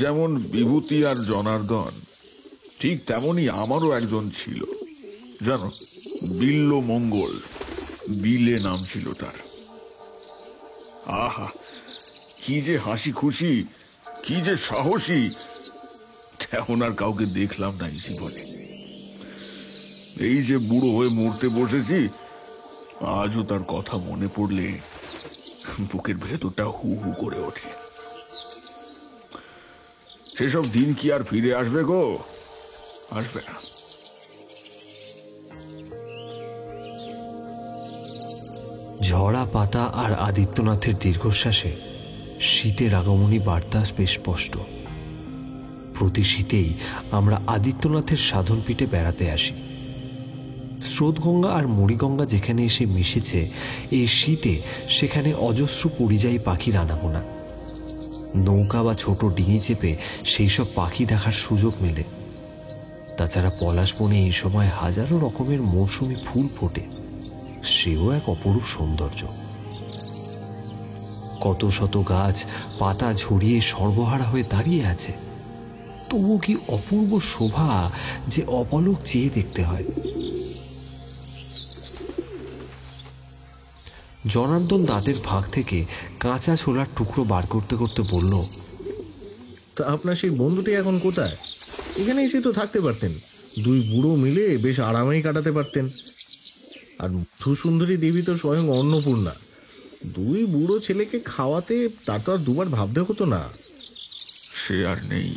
যেমন বিভূতি আর জনার্দন, ঠিক তেমনই আমারও একজন ছিল জানো, বিল্ল মঙ্গল, বিলে নাম ছিল তার। আহা, কি যে হাসি খুশি, কি যে সাহসী, তেমন আর কাউকে দেখলাম না এই জীবনে। এই যে বুড়ো হয়ে মরতে বসেছি, আজও তার কথা মনে পড়লে বুকের ভেতরটা হু হু করে ওঠে। সেসব দিন কি আর ফিরে আসবে গো? আসবে না। ঝরা পাতা আর আদিত্যনাথের দীর্ঘশ্বাসে শীতের আগমনী বার্তা বেশ স্পষ্ট। প্রতি শীতেই আমরা আদিত্যনাথের সাধনপীঠে বেড়াতে আসি। স্রোতগঙ্গা আর মরিগঙ্গা যেখানে এসে মিশেছে, এই শীতে সেখানে অজস্র পরিযায়ী পাখির আনাগোনা। নৌকা বা ছোট ডিঙি চেপে সেই সব পাখি দেখার সুযোগ মেলে। তাছাড়া পলাশ বনে এই সময় হাজারো রকমের মৌসুমি ফুল ফোটে, সেও এক অপরূপ সৌন্দর্য। কত শত গাছ পাতা ঝরিয়ে সর্বহারা হয়ে দাঁড়িয়ে আছে, তবু কি অপূর্ব শোভা যে অপলক চেয়ে দেখতে হয়। জনার্দন দাঁতের ফাঁক থেকে কাঁচা ছোলার টুকরো বার করতে করতে বলল, তা আপনার সেই বন্ধুটি এখন কোথায়? এখানে এসে তো থাকতে পারতেন, দুই বুড়ো মিলে বেশ আরামেই কাটাতে পারতেন। আর মধুসুন্দরী দেবী তো স্বয়ং অন্নপূর্ণা, দুই বুড়ো ছেলেকে খাওয়াতে তার তো আর দুবার ভাবতে হতো না। সে আর নেই।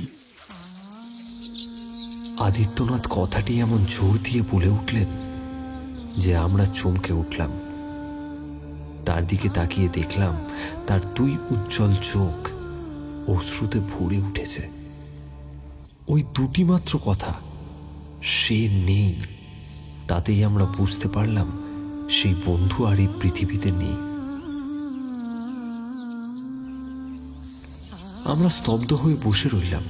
আদিত্যনাথ কথাটি এমন জোর দিয়ে বলে উঠলেন যে আমরা চমকে উঠলাম। তার দিকে তাকিয়ে দেখলাম তার দুই উজ্জ্বল চোখ অশ্রুতে ভরে উঠেছে। ওই দুটি মাত্র কথা, সে নেই, তাতেই আমরা বুঝতে পারলাম সেই বন্ধু আর এই পৃথিবীতে নেই। আমরা স্তব্ধ হয়ে বসে রইলাম।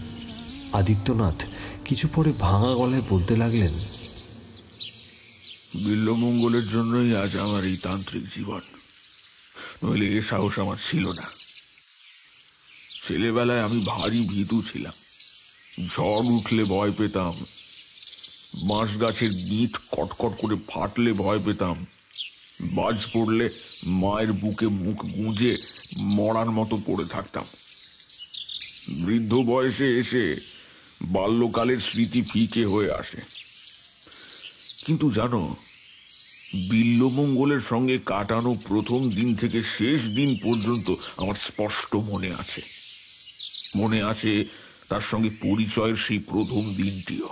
আদিত্যনাথ কিছু পরে ভাঙা গলায় বলতে লাগলেন, বিল্লমঙ্গলের জন্যই আজ আমার এই তান্ত্রিক জীবন, নইলে এ সাহস আমার ছিল না। ছেলেবেলায় আমি ভারী ভীতু ছিলাম। ঝড় উঠলে ভয় পেতাম, বাঁশ গাছের গিঁট কটকট করে ফাটলে ভয় পেতাম, বাজ পড়লে মায়ের বুকে মুখ গুঁজে মরার মতো পড়ে থাকতাম। বৃদ্ধ বয়সে এসে বাল্যকালের স্মৃতি ফিকে হয়ে আসে। কিন্তু জানো, বিল্লমঙ্গলের সঙ্গে কাটানো প্রথম দিন থেকে শেষ দিন পর্যন্ত আমার স্পষ্ট মনে আছে। মনে আছে তার সঙ্গে পরিচয়ের সেই প্রথম দিনটিও।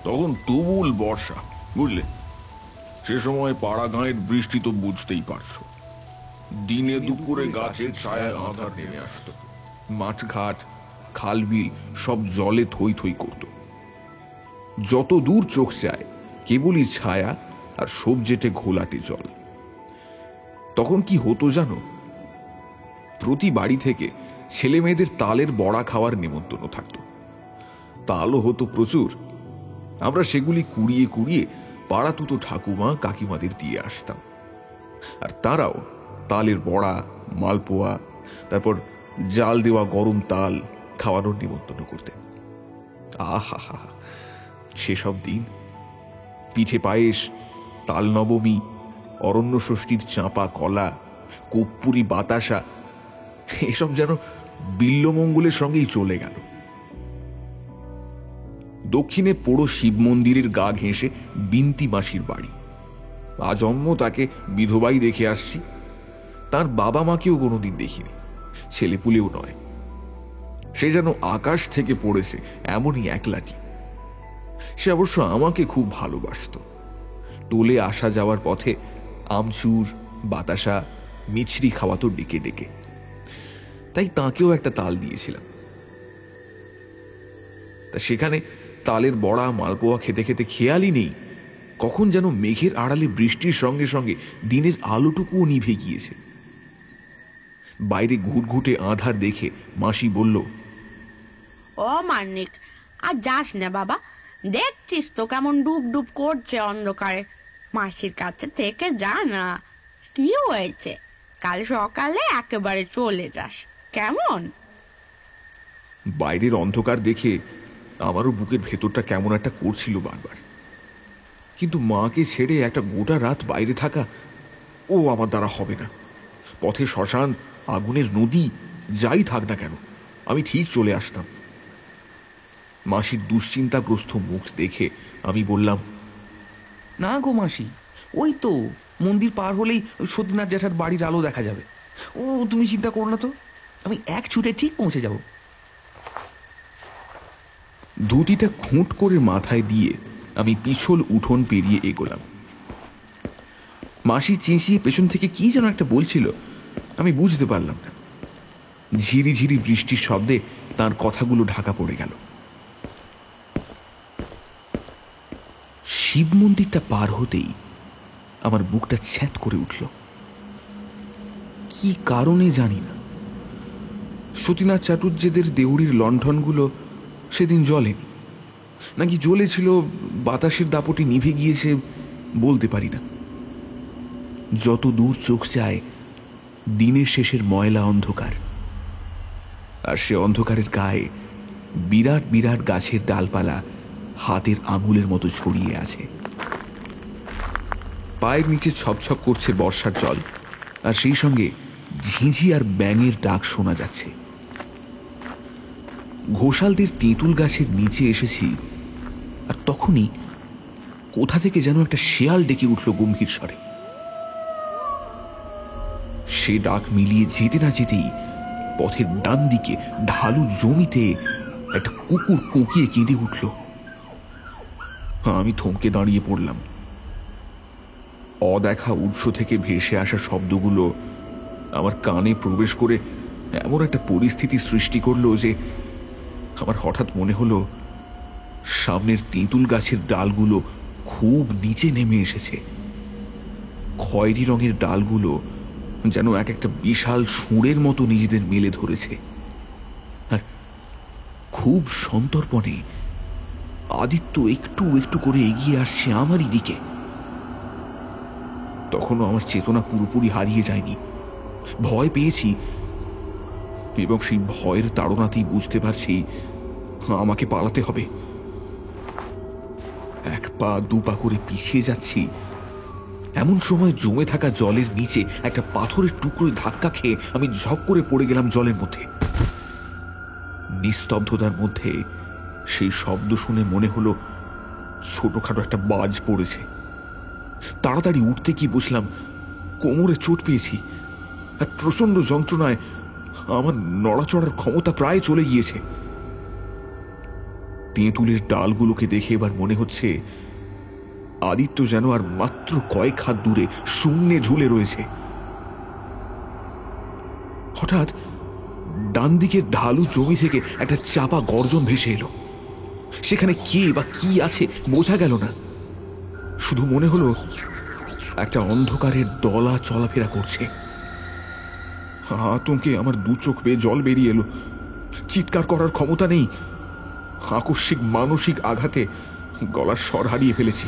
তখন তুমুল বর্ষা, বুঝলে? সে সময় পাড়া গাঁয়ের বৃষ্টি তো বুঝতেই পারছো। দিনে দুপুরে গাছের ছায়ায় আঁধার নেমে আসতো। মাঠঘাট, খাল বিল সব জলে থই থই করত। যত দূর চোখ যায় কেবলই ছায়া আর সবজেটে ঘোলাটে জল। তখন কি হতো জানো? প্রতি বাড়ি থেকে ছেলে মেয়েদের তালের বড়া খাওয়ার নেমন্তন্ন থাকতো। তালও হতো প্রচুর। আমরা সেগুলি কুড়িয়ে কুড়িয়ে পাড়াতুতো ঠাকুমা কাকিমাদের দিয়ে আসতাম, আর তারাও তালের বড়া, মালপোয়া, তারপর জাল দেওয়া গরম তাল খাওয়ানোর নিমন্ত্রণ করতেন। আহা হা, সেসব দিন! পিঠে পায়েস, তাল নবমী, অরণ্য ষষ্ঠীর চাঁপা কলা, কর্পূরী বাতাসা, এসব যেন বিল্লমঙ্গলের সঙ্গেই চলে গেল। দক্ষিণে পোড়ো শিব মন্দিরের গা ঘেঁষে বিন্তি মাসির বাড়ি। আজন্ম তাকে বিধবাই দেখে আসছি। তার বাবা মাকেও কোনোদিন দেখিনি, ছেলেপুলেও নয়। সে যেন আকাশ থেকে পড়েছে এমনই একলাটি। সে অবশ্য আমাকে খুব ভালোবাসত। টোলে আসা যাওয়ার পথে আমচুর, বাতাসা, মিছরি খাওয়াতো ডেকে ডেকে। তাই তাকেও একটা তাল দিয়েছিলাম। তা সেখানে তালের বড়া, মালপোয়া খেতে খেতে খেয়ালই নেই কখন যেন মেঘের আড়ালে বৃষ্টির সঙ্গে সঙ্গে দিনের আলোটুকুও নিভে গিয়েছে। বাইরে ঘুটঘুটে আঁধার দেখে মাসি বলল, ও মানিক, আর যাস না বাবা, দেখছিস তো কেমন ডুব ডুব করছে অন্ধকারে। মাসির কাছে থেকে যা না। কি হয়েছে? কাল সকালে একেবারে চলে যাস, কেমন? বাইরের অন্ধকার দেখে আমারও বুকের ভেতরটা কেমন একটা করছিল বারবার। কিন্তু মাকে ছেড়ে একটা গোটা রাত বাইরে থাকা ও আমার দ্বারা হবে না। পথে শ্মশান, আগুনের নদী, যাই থাক না কেন আমি ঠিক চলে আসতাম। মাসির দুশ্চিন্তাগ্রস্ত মুখ দেখে আমি বললাম, না গো মাসি, ওই তো মন্দির পার হলেই সতীনাথ জ্যাঠার বাড়ির আলো দেখা যাবে। ও তুমি চিন্তা করো না তো, আমি এক ছুটে ঠিক পৌঁছে যাব। ধুতিটা খুঁট করে মাথায় দিয়ে আমি পিছল উঠোন পেরিয়ে এগোলাম। মাসি চেঁচিয়ে পেছন থেকে কি যেন একটা বলছিল, আমি বুঝতে পারলাম না। ঝিরি ঝিরি বৃষ্টির শব্দে তার কথাগুলো ঢাকা পড়ে গেল। শিব মন্দিরটা পার হতেই আমার বুকটা ছ্যাঁত করে উঠল। কি কারণে জানি না, সতীনাথ চাটুর্যেদের দেউড়ির লণ্ঠনগুলো সেদিন জ্বলেনি, নাকি জ্বলেছিল বাতাসের দাপটে নিভে গিয়েছে বলতে পারি না। যত দূর চোখ যায় দিনের শেষের ময়লা অন্ধকার, আর সে অন্ধকারের গায়ে বিরাট বিরাট গাছের ডালপালা হাতের আঙুলের মতো ছড়িয়ে আছে। পায়ের নিচে ছপছপ করছে বর্ষার জল, আর সেই সঙ্গে ঝিঁঝি আর ব্যাঙের ডাক শোনা যাচ্ছে। ঘোষালদের তেঁতুল গাছের নিচে এসেছি, আর তখনই কোথা থেকে যেন একটা শেয়াল ডেকে উঠল গম্ভীর স্বরে। সে ডাক মিলিয়ে যেতে না যেতেই পথের ডান দিকে ঢালু জমিতে একটা কুকুর কোঁকিয়ে কেঁদে উঠল। আমি থমকে দাঁড়িয়ে পড়লাম। অদেখা উৎস থেকে ভেসে আসা শব্দগুলো আমার কানে প্রবেশ করে এমন একটা পরিস্থিতি সৃষ্টি করলো যে আমার হঠাৎ মনে হলো সামনের তেঁতুল গাছের ডালগুলো খুব নিচে নেমে এসেছে। খয়েরি রঙের ডালগুলো যেন এক একটা বিশাল সুঁড়ের মতো নিজেদের মেলে ধরেছে, আর খুব সন্তর্পণে আদিত্য একটু একটু করে এগিয়ে আসছে আমারই দিকে। তখনও আমার চেতনা পুরোপুরি হারিয়ে যায়নি। ভয় পেয়েছি, এবং সেই ভয়ের তাড়নাতেই বুঝতে পারছি আমাকে পালাতে হবে। এক পা দু পা করে পিছিয়ে যাচ্ছি, এমন সময় জমে থাকা জলের নিচে একটা পাথরের টুকরোয় ধাক্কা খেয়ে আমি ঝপ করে পড়ে গেলাম জলের মধ্যে। নিস্তব্ধতার মধ্যে সেই শব্দ শুনে মনে হলো ছোটখাটো একটা বাজ পড়েছে। তাড়াতাড়ি উঠতে গিয়ে বুঝলাম কোমরে চোট পেয়েছি, আর প্রচন্ড যন্ত্রণায় আমার নড়াচড়ার ক্ষমতা প্রায় চলে গিয়েছে। তেঁতুলের ডালগুলোকে দেখে এবার মনে হচ্ছে আদিত্য যেন আর মাত্র কয়েক হাত দূরে শূন্যে ঝুলে রয়েছে। হঠাৎ ডান দিকের ঢালু জমি থেকে একটা চাপা গর্জন ভেসে এলো। সেখানে কে বা কি আছে বোঝা গেল না, শুধু মনে হলো একটা অন্ধকারের দলা চলাফেরা করছে। আতঙ্কে আমার দু চোখ বেয়ে জল বেরিয়ে এলো। চিৎকার করার ক্ষমতা নেই, আকস্মিক মানসিক আঘাতে গলার স্বর হারিয়ে ফেলেছি।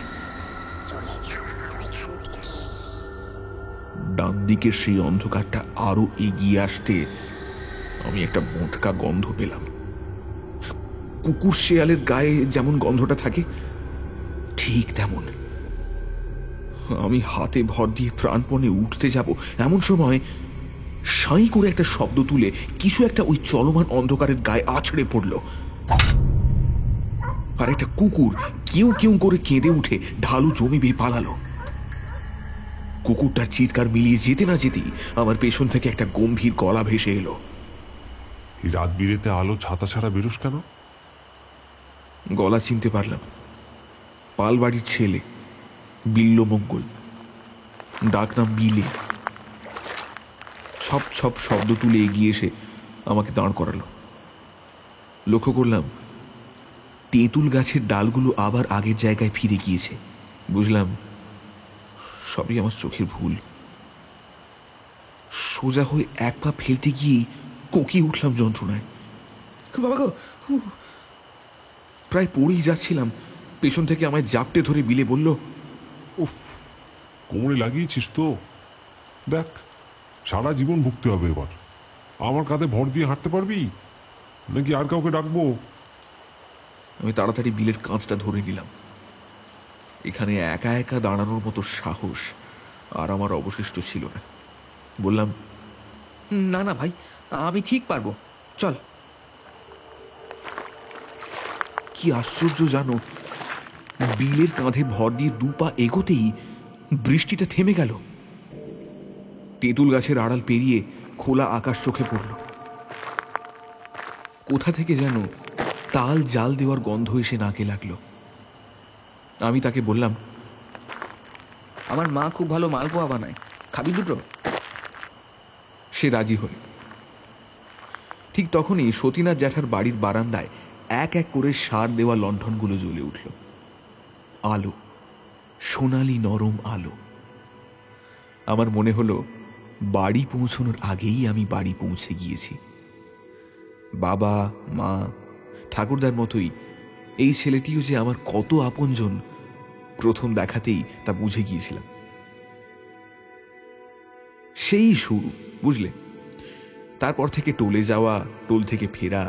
ডান দিকের সেই অন্ধকারটা আরো এগিয়ে আসতে আমি একটা মোটকা গন্ধ পেলাম। কুকুর শেয়ালের গায়ে যেমন গন্ধটা থাকে ঠিক তেমন। আমি হাতে ভর দিয়ে প্রাণপণে উঠতে যাব, এমন সময় সাঁই করে একটা শব্দ তুলে কিছু একটা ওই চলমান অন্ধকারের গায়ে আছড়ে পড়ল, আর একটা কুকুর কেউ কেউ করে কেঁদে উঠে ঢালু জমি বেয়ে পালালো। কুকুরটার চিৎকার মিলিয়ে যেতে না যেতেই আমার পেছন থেকে একটা গম্ভীর গলা ভেসে এলো। এই রাত বিরেতে আলো ছাতা ছাড়া বেরোস কেন? গলা চিনতে পারলাম, পালবাড়ির ছেলে বিল্লমঙ্গল, ডাকনাম বিলে। ছপ ছপ শব্দ তুলে এগিয়ে এসে আমাকে দাঁড় করালো। লক্ষ্য করলাম তেঁতুল গাছের ডালগুলো আবার আগের জায়গায় ফিরে গিয়েছে। বুঝলাম সবই আমার চোখের ভুল। সোজা হয়ে এক পা ফেলতে গিয়েই কোঁকিয়ে উঠলাম যন্ত্রণায়। বাবা গো! প্রায় পড়েই যাচ্ছিলাম, পেছন থেকে আমায় জাপটে ধরে বিলে বলল, উফ, কোমরে লাগিয়েছিস তো? দেখ, সারা জীবন ভুগতে হবে এবার। আমার কাঁধে ভর দিয়ে হাঁটতে পারবি নাকি আর কাউকে ডাকবো? আমি তাড়াতাড়ি বিলের কাঁচটা ধরে নিলাম। এখানে একা একা দাঁড়ানোর মতো সাহস আর আমার অবশিষ্ট ছিল না। বললাম, না না ভাই, আমি ঠিক পারবো, চল। কি আশ্চর্য জানো, বিলের কাঁধে ভর দিয়ে 2 পা এগোতেই বৃষ্টিটা থেমে গেল। তেঁতুল গাছের আড়াল পেরিয়ে খোলা আকাশ চোখে পড়ল। কোথা থেকে যেন তাল জাল দেওয়ার গন্ধ এসে নাকে লাগলো। আমি তাকে বললাম, আমার মা খুব ভালো মালপোয়া বানায়, খাবি দুটো? সে রাজি হল। ঠিক তখনই সতীনাথ জ্যাঠার বাড়ির বারান্দায় এক এক করে সার দেওয়া লণ্ঠনগুলো জ্বলে উঠল। আলো, সোনালি নরম আলো। আমার মনে হলো বাড়ি পৌঁছানোর আগেই আমি বাড়ি পৌঁছে গিয়েছি। বাবা, মা, ঠাকুরদার মতোই এই ছেলেটিও যে আমার কত আপনজন, প্রথম দেখাতেই তা বুঝে গিয়েছিলাম। সেই শুরু, বুঝলে? তারপর থেকে টোলে যাওয়া, টোল থেকে ফেরা,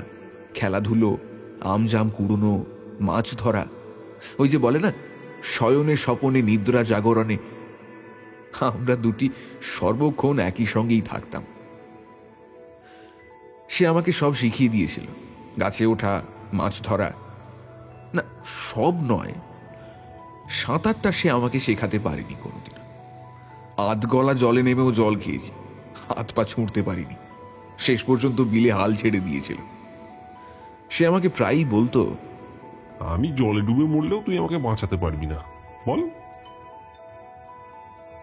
খেলাধুলো, আমজাম কুড়োনো, মাছ ধরা, ওই যে বলে না, শয়নে স্বপনে নিদ্রা জাগরণে, আমরা দুটি সর্বক্ষণ একই সঙ্গেই থাকতাম। সে আমাকে সব শিখিয়ে দিয়েছিল, গাছে ওঠা, মাছ ধরা, না সব নয়, সাঁতারটা সে আমাকে শেখাতে পারেনি কোনোদিন। আধগলা জলে নেমেও জল খেয়েছি, হাত পা ছুঁড়তে পারিনি, শেষ পর্যন্ত বিলে হাল ছেড়ে দিয়েছিল। সে আমাকে প্রায়ই বলতো, আমি জলে ডুবে মরলেও তুই আমাকে বাঁচাতে পারবি না, বল।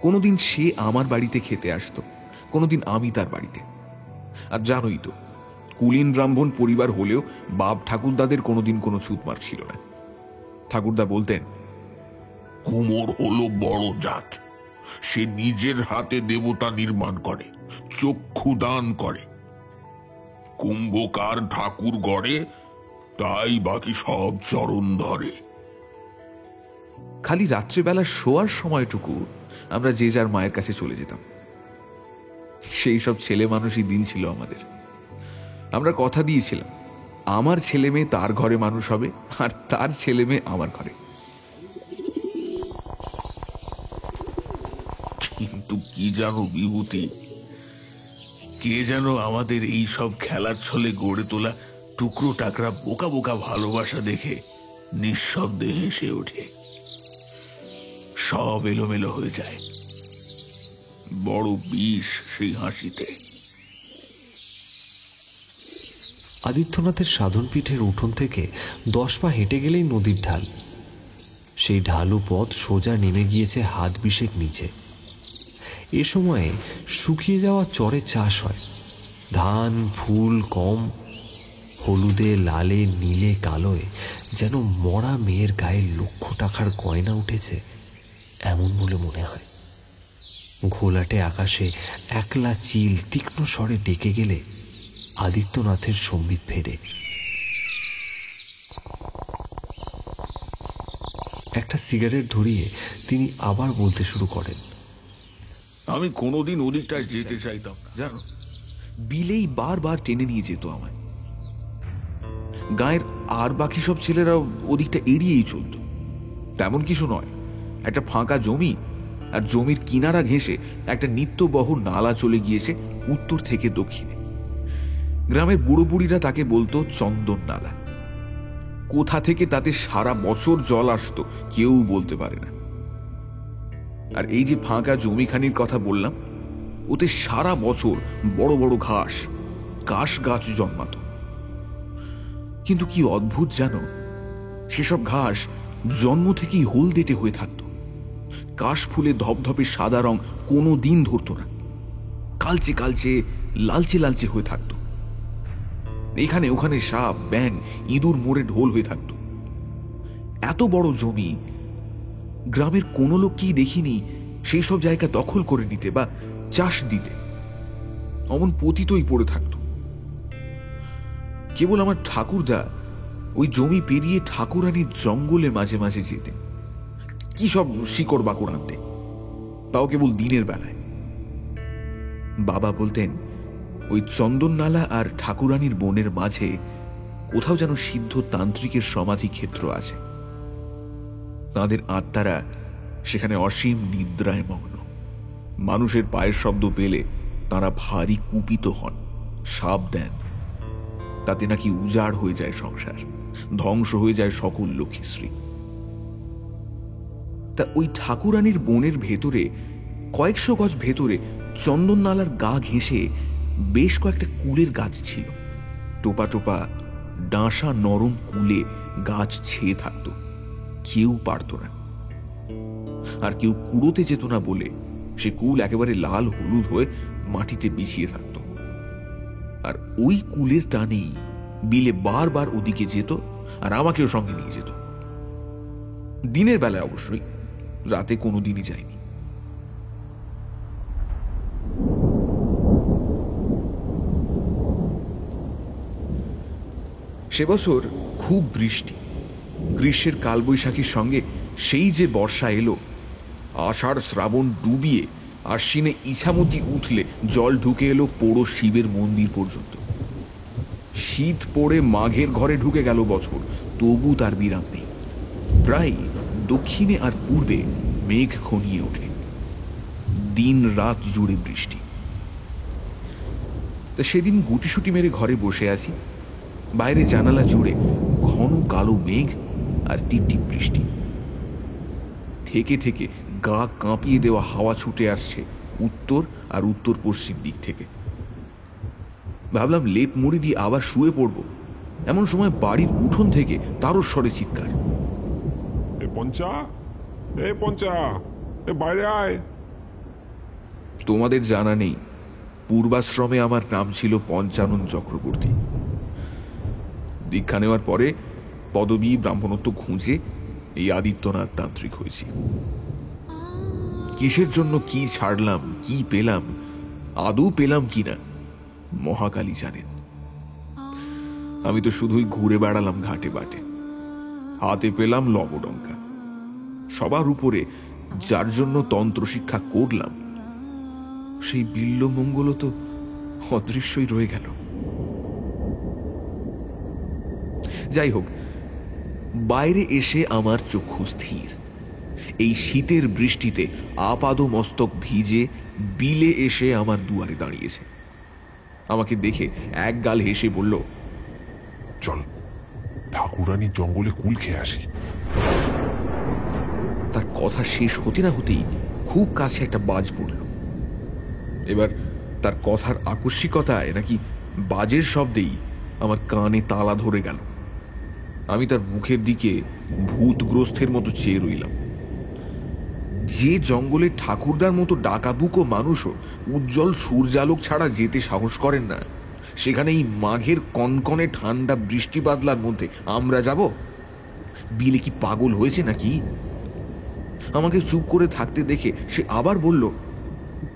কোনোদিন সে আমার বাড়িতে খেতে আসতো, কোনোদিন আমি তার বাড়িতে। আর জানোই তো, কুলীন ব্রাহ্মণ পরিবার হলেও বাপ ঠাকুরদাদের কোনোদিন কোনো ছুতমার ছিল না। ঠাকুরদা বলতেন, কুমোর হলো বড় জাত, সে নিজের হাতে দেবতা নির্মাণ করে, চক্ষু দান করে। কুম্ভকার ঠাকুর গড়ে, তাই বাকি সব চরণ ধরে। খালি রাত্রিবেলা শোয়ার সময়টুকু আমরা যে যার মায়ের কাছে চলে যেতাম। সেই সব ছেলে মানুষই দিন ছিল আমাদের। আমরা কথা দিয়েছিলাম, আমার ছেলে মেয়ে তার ঘরে মানুষ হবে, আর তার ছেলে মেয়ে আমার ঘরে। কিন্তু কি জানো বিভূতি, কে যেন আমাদের এই সব খেলার ছলে গড়ে তোলা টুকরো টাকরা বোকা বোকা ভালোবাসা দেখে নিঃশব্দে হেসে ওঠে। সব এলোমেলো হয়ে যায়, বড় বিষ সেই হাসিতে। আদিত্যনাথের সাধনপীঠের উঠোন থেকে 10 পা হেঁটে গেলেই নদীর ঢাল। সেই ঢালু পথ সোজা নেমে গিয়েছে হাত বিশেক নিচে। এ সময়ে শুকিয়ে যাওয়া চরে চাষ হয়, ধান, ফুল কম, হলুদে, লালে, নীলে, কালোয় যেন মরা মেয়ের গায়ে লক্ষ টাকার গয়না উঠেছে এমন বলে মনে হয়। ঘোলাটে আকাশে একলা চিল তীক্ষ্ণ স্বরে ডেকে গেলে আদিত্যনাথের সম্বিত ফেরে। একটা সিগারেট ধরিয়ে তিনি আবার বলতে শুরু করেন, আমি কোনোদিন ওদিকটায় যেতে চাইতাম, জানো, বিলেই বারবার টেনে নিয়ে যেত আমায়। গায়ের আর বাকি সব ছেলেরাও ওদিকটা এড়িয়েই চলত। তেমন কিছু নয়, একটা ফাঁকা জমি, আর জমির কিনারা ঘেঁষে একটা নিত্যবহ নালা চলে গিয়েছে উত্তর থেকে দক্ষিণে। গ্রামের বুড়ো বুড়িরা তাকে বলতো চন্দন নালা। কোথা থেকে তাতে সারা বছর জল আসতো কেউ বলতে পারে না। আর এই যে ফাঁকা জমিখানির কথা বললাম, ওতে সারা বছর বড় বড় ঘাস, কাশ গাছ জন্মাত। কিন্তু কি অদ্ভুত জানো, সেসব ঘাস জন্ম থেকেই হলদেটে হয়ে থাকত। কাশ ফুলে ধপধপে সাদা রং কোনো দিন ধরত না, কালচে কালচে, লালচে লালচে হয়ে থাকত। এখানে ওখানে সাপ, ব্যাঙ, ইঁদুর মোড়ে ঢোল হয়ে থাকত। এত বড় জমি, গ্রামের কোনো লোককেই দেখিনি সেই সব জায়গা দখল করে নিতে বা চাষ দিতে। অমন পতিতই পড়ে থাকত। কেবল আমার ঠাকুরদা ওই জমি পেরিয়ে ঠাকুরানীর জঙ্গলে মাঝে মাঝে যেতেন, কি সব শিকড় বাকড় আনতে, তাও কেবল দিনের বেলায়। বাবা বলতেন ওই চন্দননালা আর ঠাকুরানীর বনের মাঝে কোথাও যেন সিদ্ধ তান্ত্রিকের সমাধি ক্ষেত্র আছে। তাঁদের আত্মারা সেখানে অসীম নিদ্রায় মগ্ন। মানুষের পায়ের শব্দ পেলে তাঁরা ভারী কুপিত হন, শাপ দেন। তাতে নাকি উজাড় হয়ে যায় সংসার, ধ্বংস হয়ে যায় সকল লক্ষ্মীশ্রী। তা ওই ঠাকুরানীর বনের ভেতরে কয়েকশো গজ ভেতরে চন্দননালার গা ঘেঁষে বেশ কয়েকটা কুলের গাছ ছিল। টোপা টোপা ডাঁসা নরম কুলে গাছ ছেয়ে থাকত, কেউ পারত না। আর কেউ কুড়োতে যেত না বলে সে কুল একেবারে লাল হলুদ হয়ে মাটিতে বিছিয়ে থাকত। আর ওই কুলের টানেই বিলে বারবার ওদিকে যেত, আর আমাকেও সঙ্গে নিয়ে যেত। দিনের বেলায় অবশ্যই, রাতে কোনোদিনই যায়নি। সে বছর খুব বৃষ্টি। গ্রীষ্মের কালবৈশাখীর সঙ্গে সেই যে বর্ষা এলো, আষাঢ় শ্রাবণ ডুবিয়ে আশ্বিনে ইছামতি উঠলে জল ঢুকে এলো পোড়ো শিবের মন্দির পর্যন্ত। শীত পড়ে মাঘের ঘরে ঢুকে গেল বছর, তবু তার বিরাম নেই। প্রায় দক্ষিণে আর পূর্বে মেঘ ঘনিয়ে ওঠে, দিন রাত জুড়ে বৃষ্টি। তা সেদিন গুটিসুটি মেরে ঘরে বসে আছি, বাইরে জানালা জুড়ে ঘন কালো মেঘ আর টিপটিপ বৃষ্টি। থেকে থেকে গা কাঁপিয়ে দেওয়া হাওয়া ছুটে আসছে উত্তর আর উত্তর পশ্চিম দিক থেকে। ভাবলাম লেপ মুড়ি দিয়ে আবার শুয়ে পড়ব, এমন সময় বাড়ির উঠোন থেকে তারস্বরে চিৎকার, এ পঞ্চা, এ পঞ্চা, এ বাইরে আয়। তোমাদের জানা নেই, পূর্বাশ্রমে আমার নাম ছিল পঞ্চানন চক্রবর্তী। দীক্ষা নেওয়ার পরে পদবী ব্রাহ্মণত্ব খুঁজে এই আদিত্যনাথ তান্ত্রিক হয়েছি। কিসের জন্য কি ছাড়লাম, কি পেলাম, আদৌ পেলাম কিনা মহাকালী জানেন। আমি তো শুধুই ঘুরে বেড়ালাম ঘাটে বাটে, হাতে পেলাম লবডঙ্কা। সবার উপরে যার জন্য তন্ত্র শিক্ষা করলাম, সেই বিল্বমঙ্গল তো অদৃশ্যই রয়ে গেল। যাই হোক, বাইরে এসে আমার চক্ষু স্থির। এই শীতের বৃষ্টিতে আপাদ মস্তক ভিজে বিলে এসে আমার দুয়ারে দাঁড়িয়েছে। আমাকে দেখে এক গাল হেসে বলল, চল ঠাকুরানির জঙ্গলে কুল খেয়ে আসি। তার কথা শেষ হতে না হতেই খুব কাছে একটা বাজ পড়ল। এবার তার কথার আকস্মিকতায় নাকি বাজের শব্দেই আমার কানে তালা ধরে গেল। আমি তার মুখের দিকে ভূতগ্রস্তের মতো চেয়ে রইলাম। যে জঙ্গলে ঠাকুরদার মতো ডাকাবুকো মানুষও উজ্জ্বল সূর্যালোক ছাড়া যেতে সাহস করেন না, সেখানে এই মাঘের কনকনে ঠান্ডা বৃষ্টি বাদলার মধ্যে আমরা যাব? বিলে কি পাগল হয়েছে নাকি? আমাকে চুপ করে থাকতে দেখে সে আবার বলল,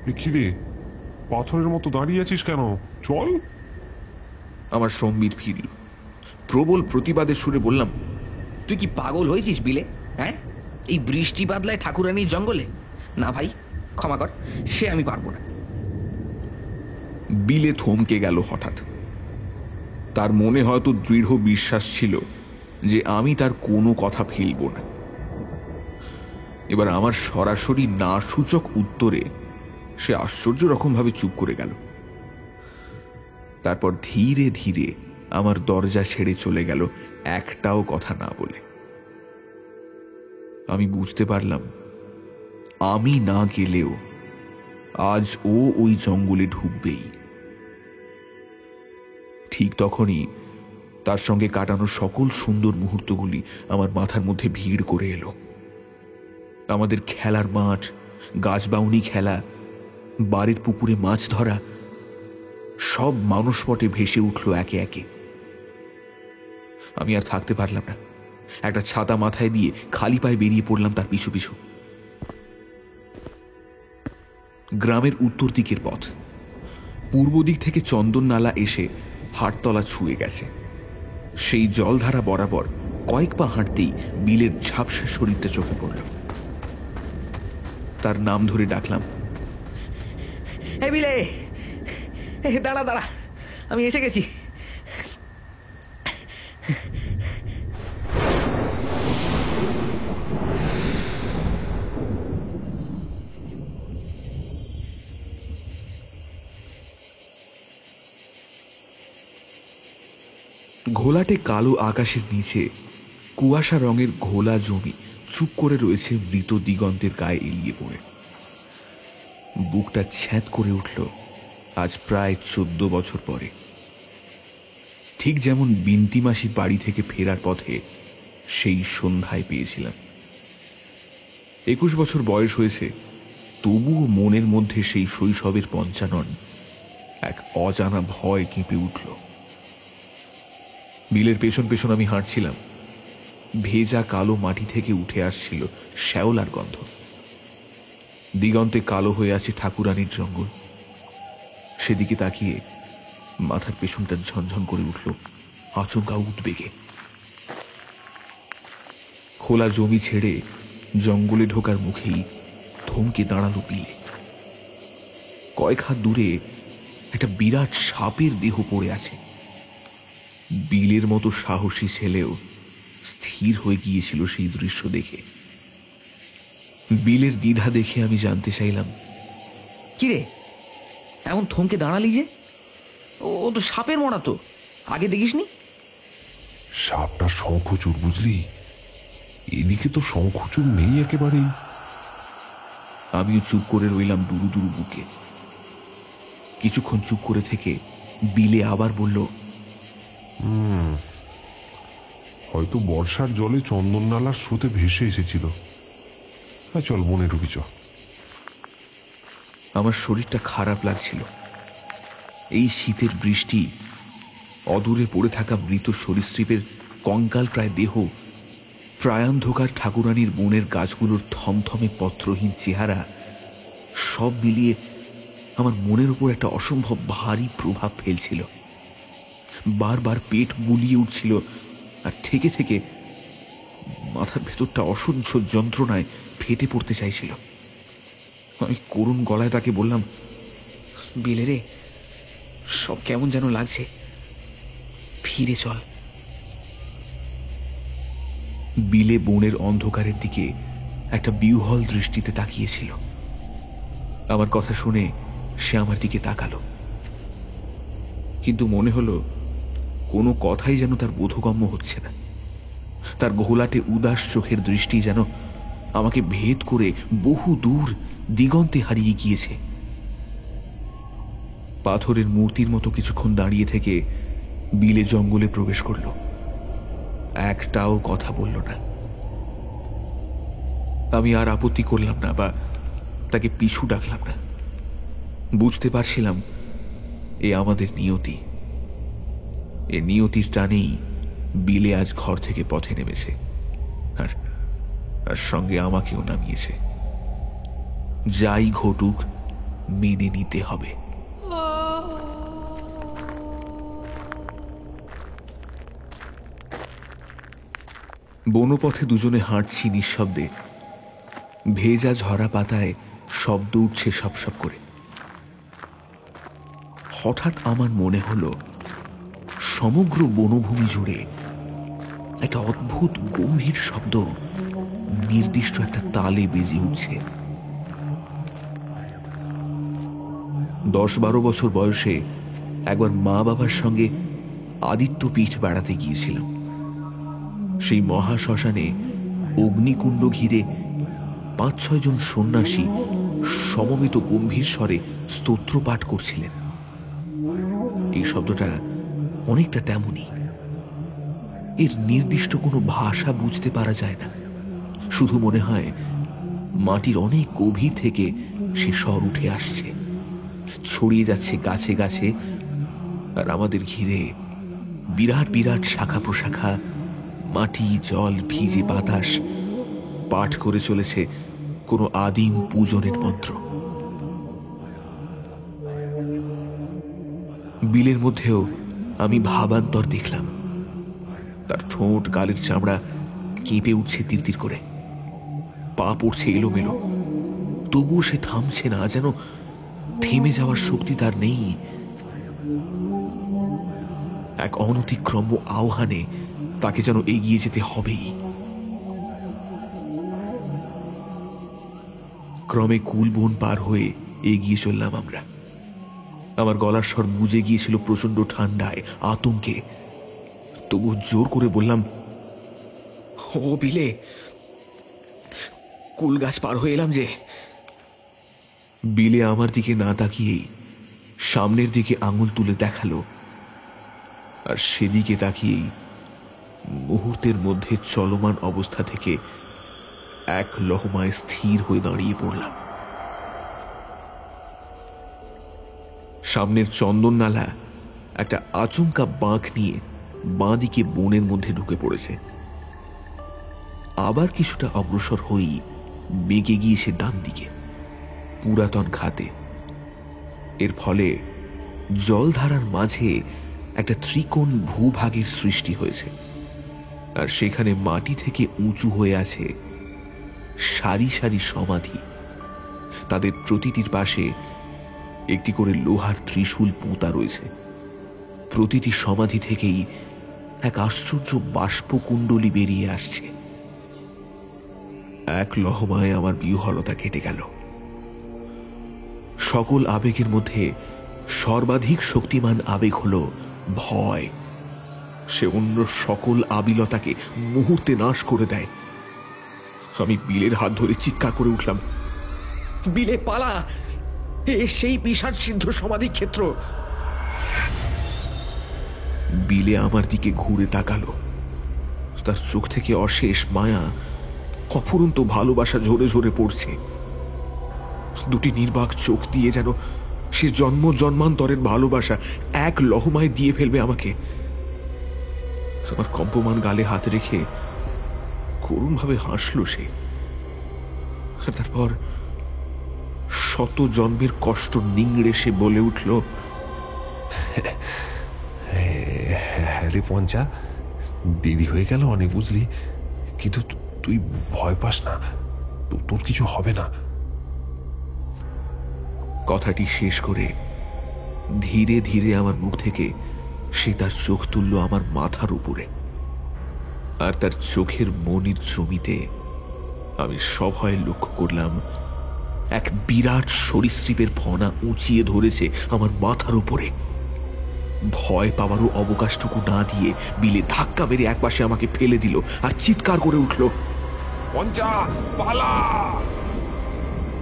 এ কি রে, পাথরের মতো দাঁড়িয়ে আছিস কেন? চল। আমার সম্বিত ফিরল। প্রবল প্রতিবাদের সুরে বললাম, তুই কি পাগল হয়েছিস বিলে? হ্যাঁ, এই বৃষ্টি বাদলায় ঠাকুরানির জঙ্গলে? না ভাই, ক্ষমা কর, সে আমি পারবো না। বিলে থমকে গেল হঠাৎ। তার মনে হয়তো দৃঢ় বিশ্বাস ছিল যে আমি তার কোনো কথা ফেলব না। এবার আমার সরাসরি না সূচক উত্তরে সে আশ্চর্য রকমভাবে চুপ করে গেল। তারপর ধীরে ধীরে আমার দরজা ছেড়ে চলে গেল, একটাও কথা না বলে। আমি বুঝতে পারলাম, আমি না গেলেও আজ ও ওই জঙ্গলে ঢুকবেই। ঠিক তখনই তার সঙ্গে কাটানো সকল সুন্দর মুহূর্তগুলি আমার মাথার মধ্যে ভিড় করে এলো। আমাদের খেলার মাঠ, গাছবাউনি খেলা, বাড়ির পুকুরে মাছ ধরা, সব মানসপটে ভেসে উঠল একে একে। আমি আর থাকতে পারলাম না। একটা ছাতা মাথায় দিয়ে খালি পায়ে বেরিয়ে পড়লাম তার পিছু পিছু। গ্রামের উত্তর দিকের পথ, পূর্ব দিক থেকে চন্দননালা এসে হাটতলা ছুঁয়ে গেছে। সেই জলধারা বরাবর কয়েক পা হাঁটতেই বিলের ঝাপসা শরীরটা চোখে পড়ল। তার নাম ধরে ডাকলাম, হে বিলে, দাঁড়া দাঁড়া, আমি এসে গেছি। ঘোলাটে কালো আকাশের নিচে কুয়াশা রঙের ঘোলা জমি চুপ করে রয়েছে মৃত দিগন্তের গায়ে এলিয়ে পড়ে। বুকটা ছ্যাঁত করে উঠল আজ প্রায় 14 বছর পরে, ঠিক যেমন বিন্তি মাসির বাড়ি থেকে ফেরার পথে সেই সন্ধ্যায় পেয়েছিলাম। 21 বছর বয়স হয়েছে, তবুও মনের মধ্যে সেই শৈশবের পঞ্চানন এক অজানা ভয় কেঁপে উঠল। বিলের পেছন পেছন আমি হাঁটছিলাম। ভেজা কালো মাটি থেকে উঠে আসছিল শ্যাওলার গন্ধ। দিগন্তে কালো হয়ে আছে ঠাকুরানীর জঙ্গল। সেদিকে তাকিয়ে মাথার পেছনটা ঝনঝন করে উঠল আচমকা উদ্বেগে। খোলা জমি ছেড়ে জঙ্গলে ঢোকার মুখেই থমকে দাঁড়ালো বিলে। কয়েক হাত দূরে একটা বিরাট সাপের দেহ পড়ে আছে। বিলের মতো সাহসী ছেলেও স্থির হয়ে গিয়েছিল সেই দৃশ্য দেখে। বিলের দ্বিধা দেখে আমি জানতে চাইলাম, কিরে, এমন থমকে দাঁড়ালি যে? ও তো সাপের মরা, তো আগে দেখিসনি? সাপটা শঙ্খচূড়, বুঝলি? এদিকে তো শঙ্খচূড় নেই একেবারেই। আমিও চুপ করে রইলাম দুরু দুরু বুকে। কিছুক্ষণ চুপ করে থেকে বিলে আবার বলল, হয়তো বর্ষার জলে চন্দন নালার স্রোতে ভেসে এসেছিল। চল বনে ঢুকি চ। আমার শরীরটা খারাপ লাগছিল। এই শীতের বৃষ্টি, অদূরে পড়ে থাকা মৃত সরীসৃপের কঙ্কাল প্রায় দেহ, প্রায়ান্ধকার ঠাকুরানীর বনের গাছগুলোর থমথমে পত্রহীন চেহারা, সব মিলিয়ে আমার মনের উপর একটা অসম্ভব ভারী প্রভাব ফেলছিল। বারবার পেট বুলিয়ে উঠছিল, আর থেকে থেকে মাথার ভেতরটা অসহ্য যন্ত্রণায় ফেটে পড়তে চাইছিল। আমি করুণ গলায় তাকে বললাম, বিলে রে, সব কেমন যেন লাগছে, ফিরে চল। বিলে বনের অন্ধকারের দিকে একটা বিহ্বল দৃষ্টিতে তাকিয়েছিল। আমার কথা শুনে সে আমার দিকে তাকালো, কিন্তু মনে হলো কোনো কথাই যেন তার বোধগম্য হচ্ছে না। তার ঘোলাটে উদাস চোখের দৃষ্টি যেন আমাকে ভেদ করে বহু দূর দিগন্তে হারিয়ে গিয়েছে। পাথরের মূর্তির মতো কিছুক্ষণ দাঁড়িয়ে থেকে বিলে জঙ্গলে প্রবেশ করল। একটাও কথা বলল না। আমি আর আপত্তি করলাম না বা তাকে পিছু ডাকলাম না। বুঝতে পারছিলাম এ আমাদের নিয়তি। এ নিয়তির টানেই বিলে আজ ঘর থেকে পথে নেমেছে, আর সঙ্গে আমাকেও নামিয়েছে। যাই ঘটুক, মেনে নিতে হবে। বনপথে দুজনে হাঁটছি নিঃশব্দে। ভেজা ঝরা পাতায় শব্দ উঠছে সপ সপ করে। হঠাৎ আমার মনে হলো সমগ্র বনভূমি জুড়ে একটা অদ্ভুত গম্ভীর শব্দ নির্দিষ্ট একটা তালে বেজে উঠছে। 10-12 বছর বয়সে একবার মা বাবার সঙ্গে আদিত্যপীঠ বেড়াতে গিয়েছিলাম। সেই মহাশ্মশানে অগ্নিকুণ্ড ঘিরে 5-6 জন সন্ন্যাসী সমবেত গম্ভীর স্বরে স্তোত্র পাঠ করছিলেন। এই শব্দটা অনেকটা তেমনই। এর নির্দিষ্ট কোনো ভাষা বুঝতে পারা যায় না, শুধু মনে হয় মাটির অনেক গভীর থেকে সে স্বর উঠে আসছে, ছড়িয়ে যাচ্ছে গাছে গাছে, আর আমাদের ঘিরে বিরাট বিরাট শাখা প্রশাখা, মাটি, জল, ভিজে বাতাস পাঠ করে চলেছে কোনো আদিম পূজনের মন্ত্র। বিলের মধ্যেও আমি ভাবান্তর দেখলাম। তার ঠোঁট, গালের চামড়া কেঁপে উঠছে তিরতির করে, পা পড়ছে এলোমেলো, তবুও সে থামছে না, যেন থেমে যাওয়ার শক্তি তার নেই। এক অনতিক্রম্য আহ্বানে তাকে যেন এগিয়ে যেতে হবেই। ক্রমে কুল বন পার হয়ে এগিয়ে চললাম আমরা। আমার গলার স্বর বুঝে গিয়েছিল প্রচন্ড ঠান্ডায়, আতঙ্কে। তবু জোর করে বললাম, ও বিলে, কুল গাছ পার হয়ে এলাম যে। বিলে আমার দিকে না তাকিয়েই সামনের দিকে আঙুল তুলে দেখালো, আর সেদিকে তাকিয়েই মুহূর্তের মধ্যে চলমান অবস্থা থেকে এক লহমায় স্থির হয়ে দাঁড়িয়ে পড়লাম। সামনের চন্দন নালা একটা আচমকা বাঁক নিয়ে বাঁ দিকে বনের মধ্যে ঢুকে পড়েছে। আবার কিছুটা অগ্রসর হয়েই বেঁকে গিয়েছে ডান দিকে পুরাতন খাতে। এর ফলে জলধারার মাঝে একটা ত্রিকোণ ভূভাগের সৃষ্টি হয়েছে, আর সেখানে মাটি থেকে উঁচু হয়ে আছে সারি সারি সমাধি। তাদের প্রতিটির পাশে একটি করে লোহার ত্রিশূল পুঁতা রয়েছে। প্রতিটি সমাধি থেকেই এক আশ্চর্য বাষ্পকুণ্ডলী বেরিয়ে আসছে। এক লহমায় আমার বিহ্বলতা কেটে গেল। সকল আবেগের মধ্যে সর্বাধিক শক্তিমান আবেগ হল ভয়। সে অন্য সকল আবিলতাকে মুহূর্তে নাশ করে দেয়। আমি বিলের হাত ধরে চিৎকার করে উঠলাম, বিলে পালা, এ সেই পিশাচ সিদ্ধ সমাধি ক্ষেত্র। বিলে আমার দিকে ঘুরে তাকালো। তার চোখ থেকে অশেষ মায়া, অফুরন্ত ভালোবাসা ঝরে ঝরে পড়ছে। দুটি নির্বাক চোখ দিয়ে যেন সে জন্ম জন্মান্তরের ভালোবাসা এক লহমায় দিয়ে ফেলবে আমাকে। আমার কম্পমান গালে হাত রেখে করুণভাবে হাসল সে। তারপর শত জন্মের কষ্ট নিংড়ে সে বলে উঠল, হ্যাঁ রে পঞ্চা, দেরি হয়ে গেল অনেক বুঝলি, কিন্তু তুই ভয় পাস না, তোর কিছু হবে না। কথাটি শেষ করে ধীরে ধীরে আমার মুখ থেকে সে তার চোখ তুলল আমার মাথার উপরে, আর তার চোখের মনির জমিতে আমি সভয়ে লক্ষ্য করলাম এক বিরাট সরীসৃপের ফনা উঁচিয়ে ধরেছে আমার মাথার উপরে। ভয় পাওয়ারও অবকাশটুকু না দিয়ে বিলে ধাক্কা মেরে একপাশে আমাকে ফেলে দিল আর চিৎকার করে উঠল, পঞ্চা পালা!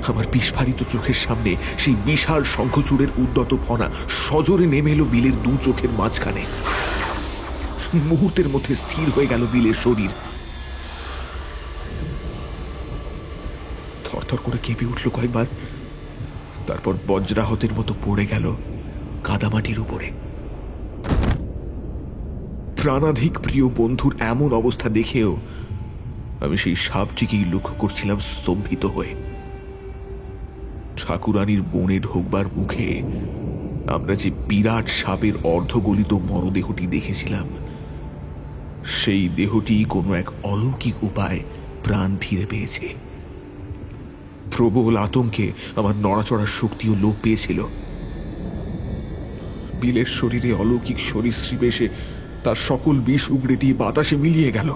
আমার বিস্ফারিত চোখের সামনে সেই বিশাল শঙ্খচূড়ের উদ্যত ফনা সজোরে নেমে এলো বিলের দু চোখের মাঝখানে। মুহূর্তের মধ্যে স্থির হয়ে গেল বিলের শরীর। থরথর করে কেঁপে উঠল কয়েকবার, তারপর বজ্রাহতের মতো পড়ে গেল কাদামাটির উপরে। প্রাণাধিক প্রিয় বন্ধুর এমন অবস্থা দেখেও আমি সেই সাপটিকেই লক্ষ্য করছিলাম স্তম্ভিত হয়ে। ঠাকুরানীর বনে ঢোকবার মুখে আমরা যে বিরাট সাপের অর্ধগলিত মরদেহটি দেখেছিলাম, সেই দেহটি কোনো এক অলৌকিক উপায় প্রাণ ফিরে পেয়েছে। প্রবল আতঙ্কে আমার নড়াচড়ার শক্তিও লোপ পেয়েছিল। বিলের শরীরে অলৌকিক সরীসৃপ এসে তার সকল বিষ উগড়ে দিয়ে বাতাসে মিলিয়ে গেল।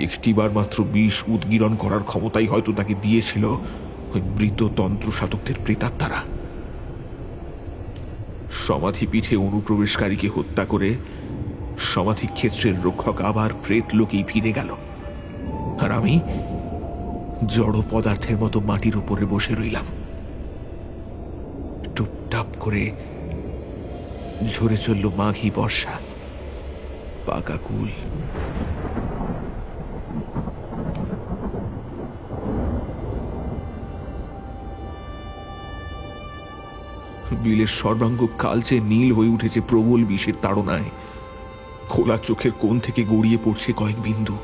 একটিবার মাত্র বিষ উদ্গীরণ করার ক্ষমতাই হয়তো তাকে দিয়েছিল ওই মৃত তন্ত্র সাধকদের প্রেতাত্মারা। সমাধি পীঠে অনুপ্রবেশকারীকে হত্যা করে সমাধি ক্ষেত্রের রক্ষক আবার প্রেত লোকেই ফিরে গেল, আর আমি জড় পদার্থের মতো মাটির উপরে বসে রইলাম। টুপটাপ করে ঝরে চলল মাঘী বর্ষা, পাকা কুল। বিলের সর্বাঙ্গ কালচে নীল হয়ে উঠেছে প্রবল বিষের তাড়নায়। খোলা চোখের কোণ থেকে গড়িয়ে পড়ছে কয়েক বিন্দু।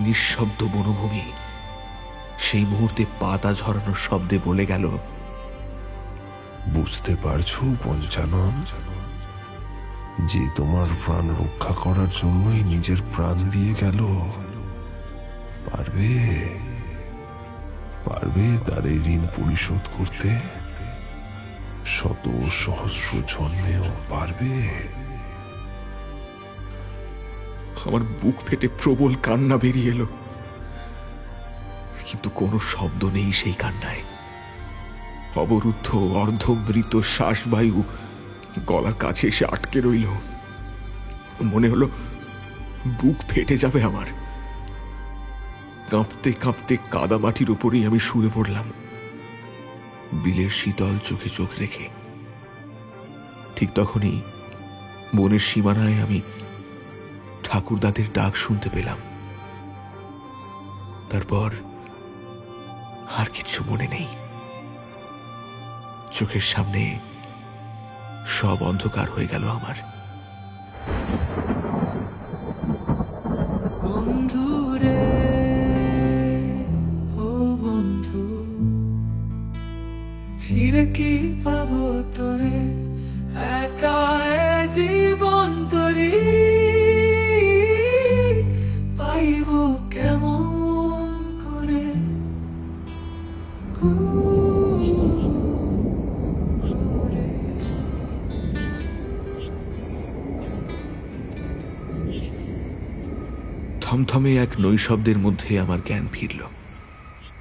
নিঃশব্দ বনভূমি সেই মুহূর্তে পাতা ঝরানোর শব্দে বলে গেল, বুঝতে পারছো পঞ্চানন, যে তোমার প্রাণ রক্ষা করার জন্যই নিজের প্রাণ দিয়ে গেল, পারবে পারবে তার এই ঋণ পরিশোধ করতে? শত সহস্র জন্মেও পারবে? আমার বুক ফেটে প্রবল কান্না বেরিয়ে এলো, কিন্তু কোনো শব্দ নেই সেই কান্নায়। অবরুদ্ধ অর্ধমৃত শ্বাসবায়ু গলার কাছে এসে আটকে রইল। মনে হলো বুক ফেটে যাবে আমার। কাঁপতে কাঁপতে কাদামাটির উপরেই আমি শুয়ে পড়লাম, বিলের শীতল চোখে চোখ রেখে। ঠিক তখনই বনের সীমানায় আমি ঠাকুরদাদের ডাক শুনতে পেলাম। তারপর আর কিছু মনে নেই। চোখের সামনে সব অন্ধকার হয়ে গেল আমার। বন্ধু রে, ও বন্ধু, ফিরে কি পাবো তোরে, একা জীবন তরি পাইব কেমন করে। থমথমে এক নৈশব্দের মধ্যে আমার জ্ঞান ফিরল।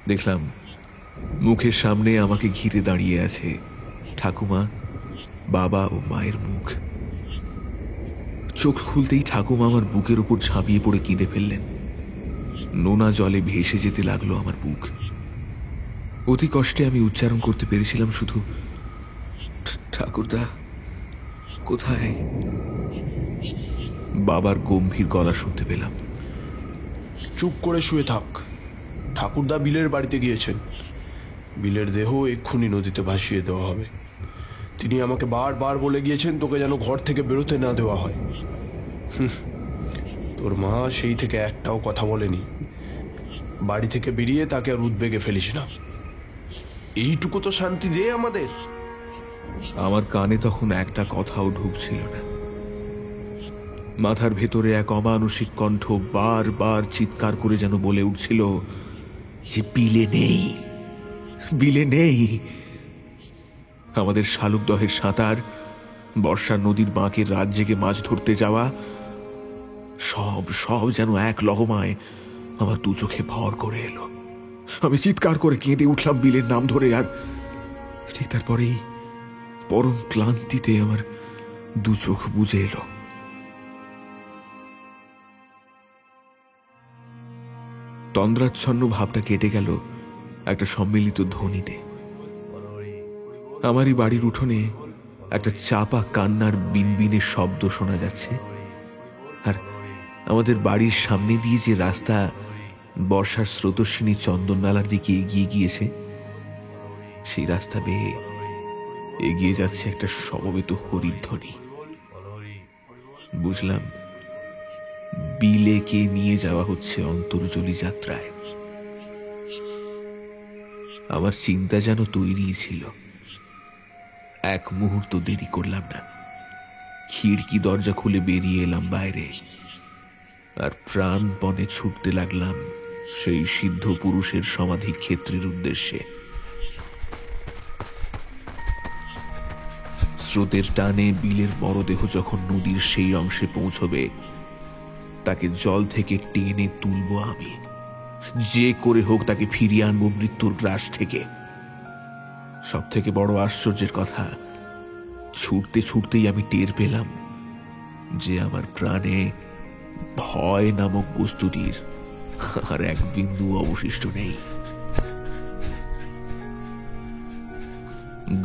দেখলাম মুখের সামনে আমাকে ঘিরে দাঁড়িয়ে আছে ঠাকুমা, বাবা ও মায়ের মুখ। চোখ খুলতেই ঠাকুমা আমার বুকের উপর ঝাঁপিয়ে পড়ে কেঁদে ফেললেন। নোনা জলে ভেসে যেতে লাগলো আমার বুক। অতি কষ্টে আমি উচ্চারণ করতে পেরেছিলাম শুধু, ঠাকুরদা কোথায়? বাবার গম্ভীর গলা শুনতে পেলাম। চুপ করে শুয়ে থাক, ঠাকুরদা বিলের বাড়িতে গিয়েছেন। বিলের দেহ এক্ষুনি নদীতে ভাসিয়ে দেওয়া হবে। তিনি আমাকে বারবার বলে গিয়েছেন তোকে যেন ঘর থেকে বেরোতে না দেওয়া হয়। তোর মা সেই থেকে একটাও কথা বলেনি। বাড়ি থেকে বেরিয়ে তাকে আর উদ্বেগে ফেলিস না। এইটুকু তো শান্তি দে আমাদের। আমার কানে তখন একটা কথাও ঢুকছিল না। মাথার ভেতরে এক অমানসিক কণ্ঠ বারবার চিৎকার করে যেন বলে উঠছিল যে বিলে নেই, বিলে নেই। আমাদের শালুকদহের সাঁতার, বর্ষার নদীর বাঁকের রাত জেগে মাছ ধরতে যাওয়া, সব সব যেন এক লহমায় আমার দু চোখে ভর করে এলো। আমি চিৎকার করে কেঁদে উঠলাম বিলের নাম ধরে। আর ঠিক তারপরেই পরম ক্লান্তিতে আমার দু চোখ বুজে এলো। তন্দ্রাচ্ছন্ন ভাবটা কেটে গেল একটা সম্মিলিত ধ্বনিতে। আমারই বাড়ির উঠোনে একটা চাপা কান্নার বিনবিনের শব্দ শোনা যাচ্ছে। আর আমাদের বাড়ির সামনে দিয়ে যে রাস্তা বর্ষার স্রোতস্বিনী চন্দননালার দিকে এগিয়ে গিয়েছে, সেই রাস্তা বেয়ে এগিয়ে যাচ্ছে একটা সমবেত হরিধ্বনি। বুঝলাম বিলেকে নিয়ে যাওয়া হচ্ছে অন্তর্জলী যাত্রায়। আমার চিন্তা যেন তৈরি ছিল। এক মুহূর্ত দেরি করলাম না। খিড়কি দরজা খুলে বেরিয়ে এলাম বাইরে, আর প্রাণপণে ছুটতে লাগলাম সেই সিদ্ধ পুরুষের সমাধি ক্ষেত্রের উদ্দেশ্যে। স্রোতের টানে বিলের মরদেহ যখন নদীর সেই অংশে পৌঁছবে, তাকে জল থেকে টেনে তুলব আমি। যে করে হোক তাকে ফিরিয়ে আনবো মৃত্যুর গ্রাস থেকে। সব থেকে বড় আশ্চর্যের কথা, ছুটতে ছুটতেই আমি টের পেলাম যে আমার প্রাণে ভয় নামক বস্তুটির আর এক বিন্দু অবশিষ্ট নেই।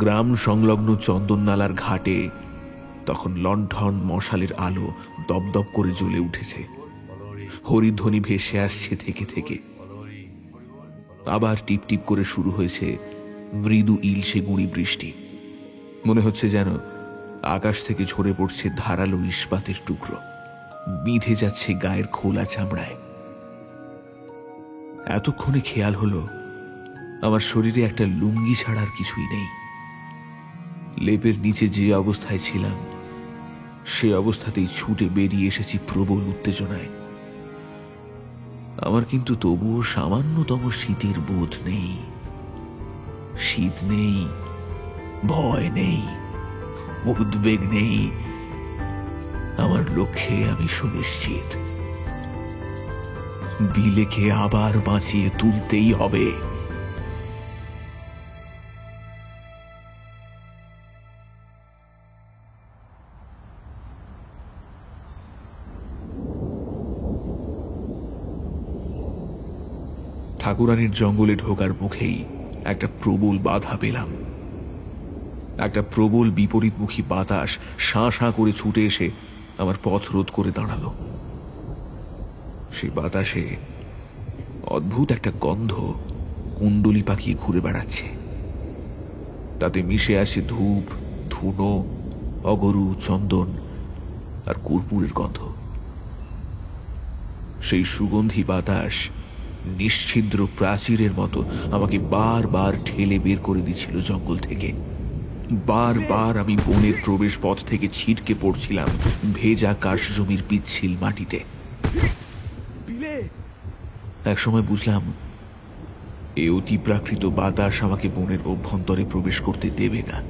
গ্রাম সংলগ্ন চন্দননালার ঘাটে তখন লণ্ঠন মশালের আলো দপদপ করে জ্বলে উঠেছে। হরিধ্বনি ভেসে আসছে থেকে থেকে। আবার টিপ টিপ করে শুরু হয়েছে মৃদু ইলশে গুঁড়ি বৃষ্টি। মনে হচ্ছে যেন আকাশ থেকে ঝরে পড়ছে ধারালো ইস্পাতের টুকরো, বিঁধে যাচ্ছে গায়ের খোলা চামড়ায়। এতক্ষণে খেয়াল হলো আমার শরীরে একটা লুঙ্গি ছাড়ার কিছুই নেই। লেপের নিচে যে অবস্থায় ছিলাম সে অবস্থাতেই ছুটে বেরিয়ে এসেছি প্রবল উত্তেজনায়। আমার কিন্তু তবুও সামান্যতম শীতের বোধ নেই। শীত নেই, ভয় নেই, উদ্বেগ নেই। আমার লক্ষ্যে আমি সুনিশ্চিত। বিলেকে আবার বাঁচিয়ে তুলতেই হবে। ঠাকুরানীর জঙ্গলে ঢোকার মুখেই একটা প্রবল বাধা পেলাম। একটা প্রবল বিপরীতমুখী বাতাস শাঁ শাঁ করে ছুটে এসে আমার পথ রোধ করে দাঁড়ালো। সেই বাতাসে অদ্ভুত একটা গন্ধ কুণ্ডলি পাকিয়ে ঘুরে বেড়াচ্ছে। তাতে মিশে আছে ধূপ, ধুনো, অগরু, চন্দন আর কর্পূরের গন্ধ। সেই সুগন্ধি বাতাস নিশ্ছিদ্র প্রাচীরের মতো আমাকে বারবার ঠেলে বের করে দিচ্ছিল জঙ্গল থেকে। বারবার আমি বনের প্রবেশ পথ থেকে ছিটকে পড়ছিলাম ভেজা কাশজমির পিচ্ছিল মাটিতে। একসময় বুঝলাম এ অতিপ্রাকৃত বাতাস আমাকে বনের অভ্যন্তরে প্রবেশ করতে দেবে না।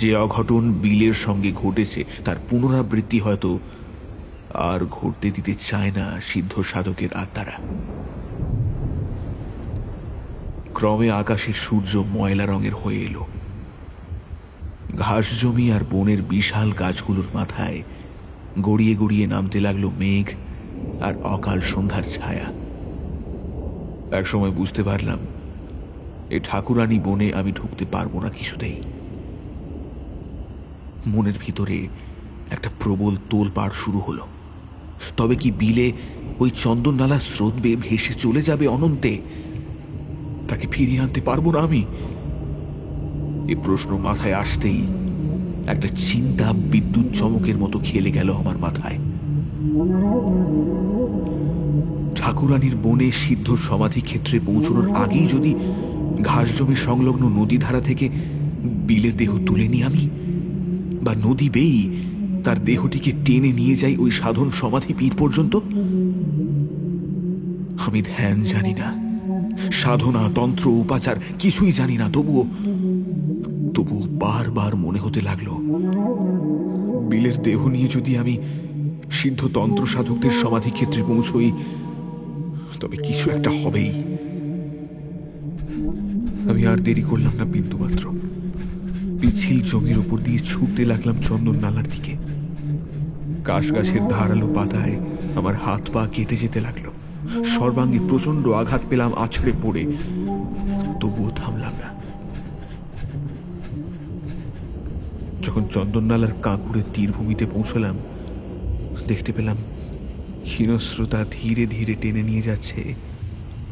যে অঘটন বিলের সঙ্গে ঘটেছে তার পুনরাবৃত্তি হয়তো আর ঘটতে দিতে চায় না সিদ্ধ সাধকের আত্মারা। ক্রমে আকাশের সূর্য ময়লা রঙের হয়ে এলো। ঘাস জমি আর বনের বিশাল গাছগুলোর মাথায় গড়িয়ে গড়িয়ে নামতে লাগলো মেঘ আর অকাল সন্ধ্যার ছায়া। একসময় বুঝতে পারলাম এ ঠাকুরানী বনে আমি ঢুকতে পারবো না কিছুতেই। মনের ভিতরে একটা প্রবল তোলপাড় শুরু হলো। তবে কি বিলে ওই চন্দন নালার স্রোত বেয়ে ভেসে চলে যাবে অনন্তে? তাকে ফিরিয়ে আনতে পারবো না আমি? এ প্রশ্ন মাথায় আসতেই একটা চিন্তা বিদ্যুৎ চমকের মতো খেলে গেল আমার মাথায়। ঠাকুরানীর বনে সিদ্ধ সমাধি ক্ষেত্রে পৌঁছানোর আগেই যদি ঘাস জমি সংলগ্ন নদী ধারা থেকে বিলের দেহ তুলে নিই আমি, বা নদী বেয়েই তার দেহটিকে টেনে নিয়ে যাই ওই সাধন সমাধি পীঠ পর্যন্ত। আমি ধ্যান জানি না, সাধনা, তন্ত্র, উপাচার কিছুই জানি না। তবুও বারবার মনে হতে লাগলো বিলের দেহ নিয়ে যদি আমি সিদ্ধ তন্ত্র সাধকদের সমাধি ক্ষেত্রে পৌঁছই তবে কিছু একটা হবেই। আমি আর দেরি করলাম না বিন্দুমাত্র। পিছিল জমির উপর দিয়ে ছুটতে লাগলাম চন্দন নালার দিকে। কাশ গাছের ধারালো পাতায় আমার হাত পা কেটে যেতে লাগলো। সর্বাঙ্গে প্রচন্ড আঘাত পেলাম আছড়ে পড়ে, তবুও থামলাম না। যখন চন্দননালার কাঁকুড়ের তীরভূমিতে পৌঁছলাম দেখতে পেলাম ক্ষীণস্রোতা ধীরে ধীরে টেনে নিয়ে যাচ্ছে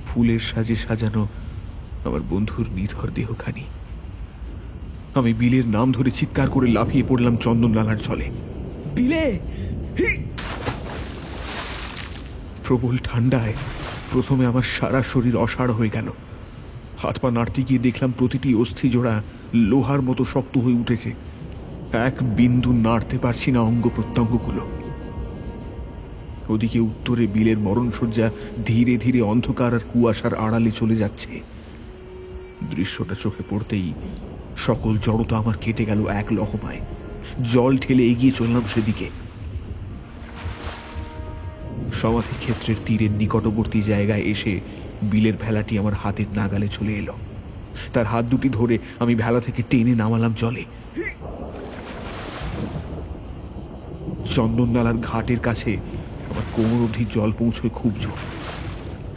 ফুলের সাজে সাজানো আমার বন্ধুর নিথর দেহখানি। আমি বিলের নাম ধরে চিৎকার করে লাফিয়ে পড়লাম চন্দননালার জলে। বিলে! প্রবল ঠান্ডায় প্রথমে আমার সারা শরীর অসাড় হয়ে গেল। হাত পা নাড়তে গিয়ে দেখলাম প্রতিটি অস্থি জোড়া লোহার মতো শক্ত হয়ে উঠেছে। এক বিন্দু নাড়তে পারছি না অঙ্গ প্রত্যঙ্গগুলো। ওদিকে উত্তরে বিলের মরণশয্যা ধীরে ধীরে অন্ধকার আর কুয়াশার আড়ালে চলে যাচ্ছে। দৃশ্যটা চোখে পড়তেই সকল জড়তা আমার কেটে গেল এক লহমায়। জল ঠেলে এগিয়ে চললাম সেদিকে। সমাধি ক্ষেত্রের তীরের নিকটবর্তী জায়গায় এসে বিলের ভেলাটি আমার হাতের নাগালে চলে এলো। তার হাত দুটি ধরে আমি ভেলা থেকে টেনে নামালাম জলে। চন্দননালার ঘাটের কাছে আমার কোমর অবধি জল পৌঁছয় খুব জোর।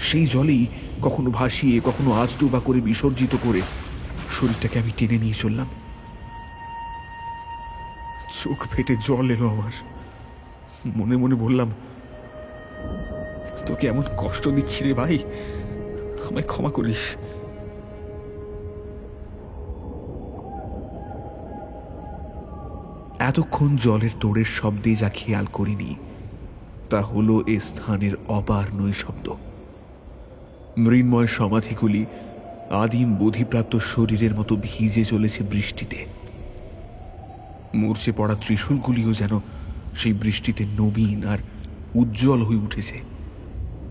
সেই জলেই কখনো ভাসিয়ে কখনো আজডোবা করে বিসর্জিত করে শরীরটাকে আমি টেনে নিয়ে চললাম। চোখ ফেটে জল এলো আমার। মনে মনে বললাম, তোকে এমন কষ্ট দিচ্ছি রে ভাই, আমায় ক্ষমা করিস। এতক্ষণ জলের তোড়ের শব্দে যা খেয়াল করিনি তা হলো এ স্থানের অপার নৈশব্দ। মৃন্ময় সমাধিগুলি আদিম বোধিপ্রাপ্ত শরীরের মতো ভিজে চলেছে বৃষ্টিতে। মূর্ছে পড়া ত্রিশূলগুলিও যেন সেই বৃষ্টিতে নবীন আর উজ্জ্বল হয়ে উঠেছে,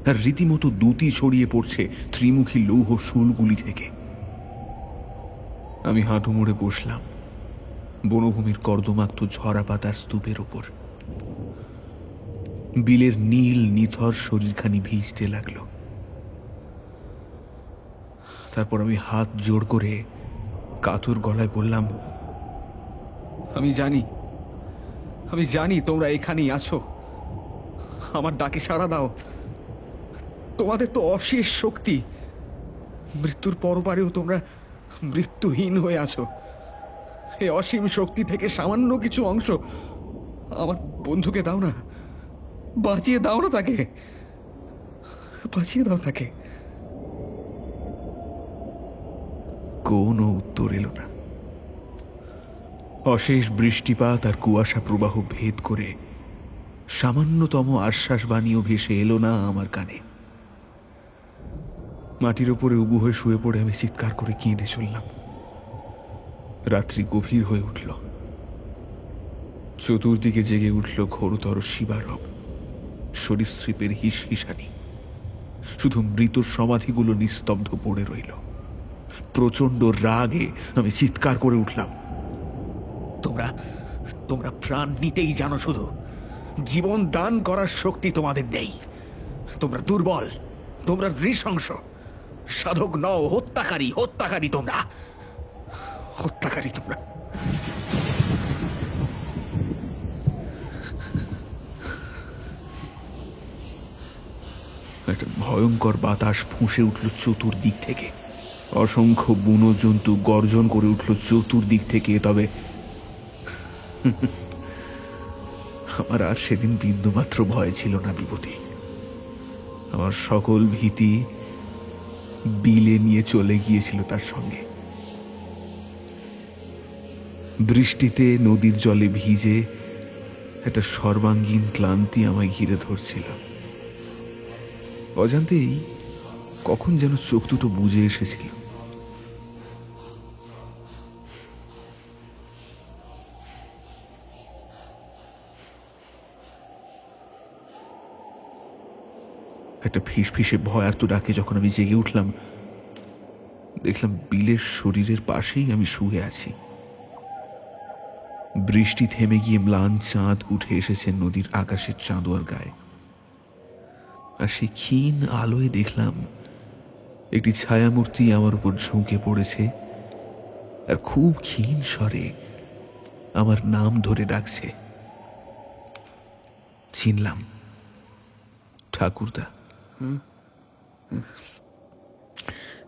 আর রীতিমতো দ্যুতি ছড়িয়ে পড়ছে ত্রিমুখী লৌহ শূলগুলি থেকে। আমি হাঁটু মুড়ে বসলাম বনভূমির কর্দমাক্ত ঝরা পাতার স্তূপের উপর। বিলের নীল নিথর শরীরখানি ভিজতে লাগলো। তারপর আমি হাত জোড় করে কাতর গলায় বললাম, আমি জানি তোমরা এখানেই আছো। আমার ডাকে সাড়া দাও। তোমাদের তো অশেষ শক্তি। মৃত্যুর পরপারেও তোমরা মৃত্যুহীন হয়ে আছো। এই অসীম শক্তি থেকে সামান্য কিছু অংশ আমার বন্ধুকে দাও না, বাঁচিয়ে দাও না তাকে, বাঁচিয়ে দাও তাকে। কোনো উত্তর এলো না। অশেষ বৃষ্টিপাত আর কুয়াশা প্রবাহ ভেদ করে সামান্যতম আশ্বাস বাণীও ভেসে এলো না আমার কানে। মাটির ওপরে উবু হয়ে শুয়ে পড়ে আমি চিৎকার করে কেঁদে চললাম। রাত্রি গভীর হয়ে উঠল। চতুর্দিকে জেগে উঠল ঘোরতর শিবারব, সরীসৃপের হিসহিসানি। শুধু মৃত সমাধিগুলো নিস্তব্ধ পড়ে রইল। প্রচন্ড রাগে আমি চিৎকার করে উঠলাম, তোমরা প্রাণ নিতেই জানো, শুধু জীবন দান করার শক্তি তোমাদের নেই। তোমরা দুর্বল, তোমরা নৃশংস, সাধক নও, হত্যাকারী তোমরা, হত্যাকারী তোমরা। একটা ভয়ঙ্কর বাতাস ফুঁসে উঠল চতুর্দিক থেকে। অসংখ্য বুনো জন্তু গর্জন করে উঠল চতুর্দিক থেকে। তবে আমার আর সেদিন বিন্দুমাত্র ভয় ছিল না বিভূতি। আমার সকল ভীতি বিলে নিয়ে চলে গিয়েছিল তার সঙ্গে। বৃষ্টিতে নদীর জলে ভিজে একটা সর্বাঙ্গীন ক্লান্তি আমায় ঘিরে ধরছিল। অজান্তেই কখন যেন চোখ দুটো বুজে এসেছিল। একটা ফিসফিসে ভয়ার্ত ডাকে যখন আমি জেগে উঠলাম, দেখলাম বিলের শরীরের পাশেই আমি শুয়ে আছি। বৃষ্টি থেমে গিয়ে ম্লান চাঁদ উঠে এসেছে নদীর আকাশের চাঁদোয়ার গায়ে। আর সেই ক্ষীণ আলোয় দেখলাম একটি ছায়ামূর্তি আমার উপর ঝুঁকে পড়েছে আর খুব ক্ষীণ স্বরে আমার নাম ধরে ডাকছে। চিনলাম, ঠাকুরদা।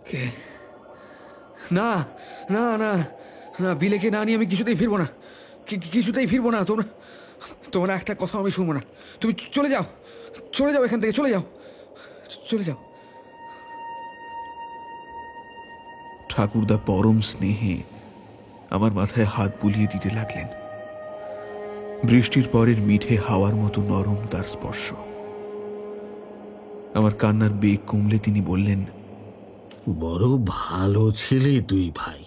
কে? না না না না, বিলেকে না নিয়ে আমি কিছুতেই ফিরবো না, কিছুতেই ফিরবো না। তোমরা একটা কথা আমি শুনবো না। তুমি চলে যাও এখান থেকে, চলে যাও। ঠাকুরদা পরম স্নেহে আমার মাথায় হাত বুলিয়ে দিতে লাগলেন। বৃষ্টির পরের মিঠে হাওয়ার মতো নরম তার স্পর্শ। আমার কান্নার বেগ কমলে তিনি বললেন, বড় ভালো ছেলে তুই ভাই।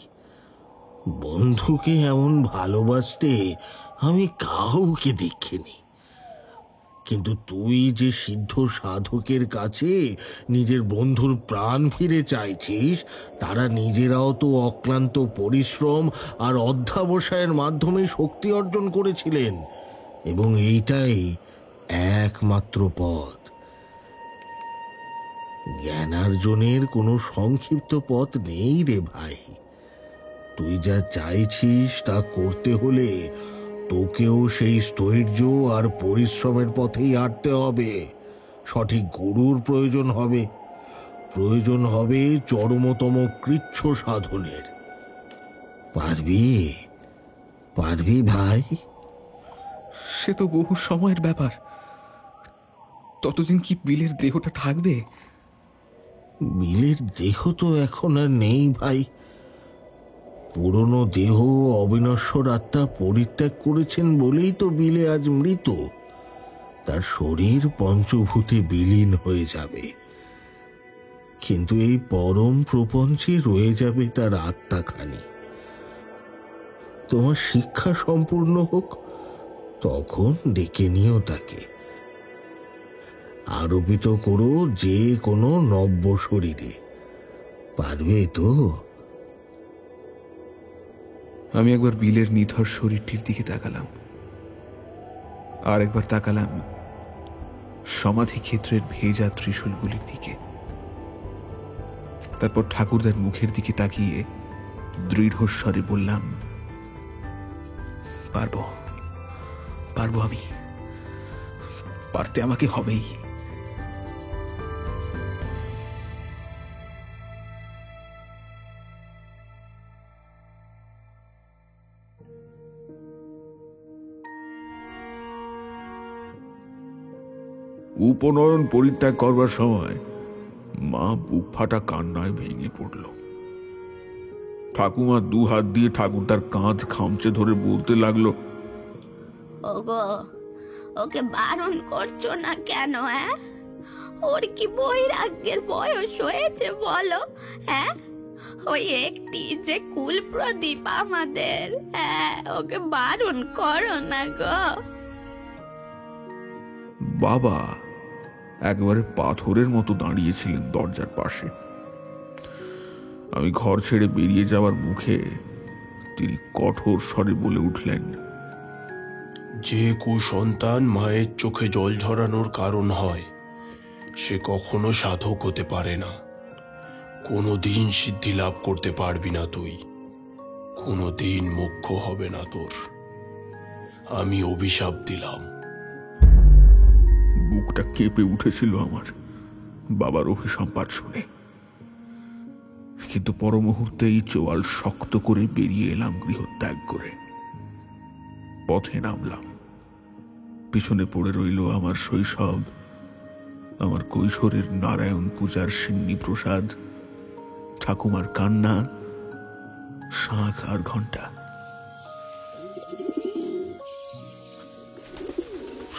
বন্ধুকে এমন ভালোবাসতে আমি কাউকে দেখিনি। কিন্তু তুই যে সিদ্ধ সাধকের কাছে নিজের বন্ধুর প্রাণ ফিরে চাইছিস, তারা নিজেরাও তো অক্লান্ত পরিশ্রম আর অধ্যবসায়ের মাধ্যমে শক্তি অর্জন করেছিলেন, এবং এইটাই একমাত্র পথ। জ্ঞানার্জনের কোনো সংক্ষিপ্ত পথ নেই রে ভাই। তুই যা চাইছিস তা করতে হলে তোকেও সেই স্থৈর্য আর পরিশ্রমের পথেই হাঁটতে হবে। সঠিক গুরুর প্রয়োজন হবে চরমতম কৃচ্ছ সাধনের। পারবি ভাই? সে তো বহু সময়ের ব্যাপার। ততদিন কি বিলের দেহটা থাকবে? বিলের দেহ তো এখন আর নেই ভাই। পুরনো দেহ অবিনশ্বর আত্মা পরিত্যাগ করেছেন বলেই তো বিলে আজ মৃত। তার শরীর পঞ্চভূতে বিলীন হয়ে যাবে, কিন্তু এই পরম প্রপঞ্চে রয়ে যাবে তার আত্মাখানি। তোমার শিক্ষা সম্পূর্ণ হোক, তখন ডেকে নিও তাকে। আরোপিত করো যে কোনো নব্য শরীরে। পারবে তো? আমি একবার বিলের নিথর শরীরটির দিকে তাকালাম, আর একবার তাকালাম সমাধি ক্ষেত্রের ভেজা ত্রিশূলগুলির দিকে। তারপর ঠাকুরদার মুখের দিকে তাকিয়ে দৃঢ়স্বরে বললাম, পারবো পারবো, আমি পারতে আমাকে হবেই। উপনয়ন পরিত্যাগ করবার সময় মা বুক ফাটা কান্নায় ভেঙে পড়ল। ঠাকুমা দু হাত দিয়ে ঠাকুরদার কাঁধ খামচে ধরে বলতে লাগলো, ওগো, ওকে বারণ করছো না কেন? ওর কি বৈরাগ্যের বয়স হয়েছে বলো? ওই একটি যে কুল প্রদীপ আমাদের, ওকে বারণ করো না গো। বাবা একবারে পাথরের মতো দাঁড়িয়েছিলেন দরজার পাশে। আমি ঘর ছেড়ে বেরিয়ে যাওয়ার মুখে তিনি কঠোর স্বরে বলে উঠলেন, যে কুসন্তান মায়ের চোখে জল ঝরানোর কারণ হয় সে কখনো সাধক হতে পারে না। কোনোদিন সিদ্ধি লাভ করতে পারবি না তুই, কোনোদিন মোক্ষ হবে না তোর। আমি অভিশাপ দিলাম। বুকটা কেঁপে উঠেছিল আমার বাবার অভিসম্পাদ শুনে, কিন্তু পর মুহূর্তেই চোয়াল শক্ত করে বেরিয়ে এলাম গৃহত্যাগ করে। পথে নামলাম। পিছনে পড়ে রইল আমার শৈশব, আমার কৈশোরের নারায়ণ পূজার সিন্নি প্রসাদ, ঠাকুমার কান্না, শাঁখ আর ঘণ্টা।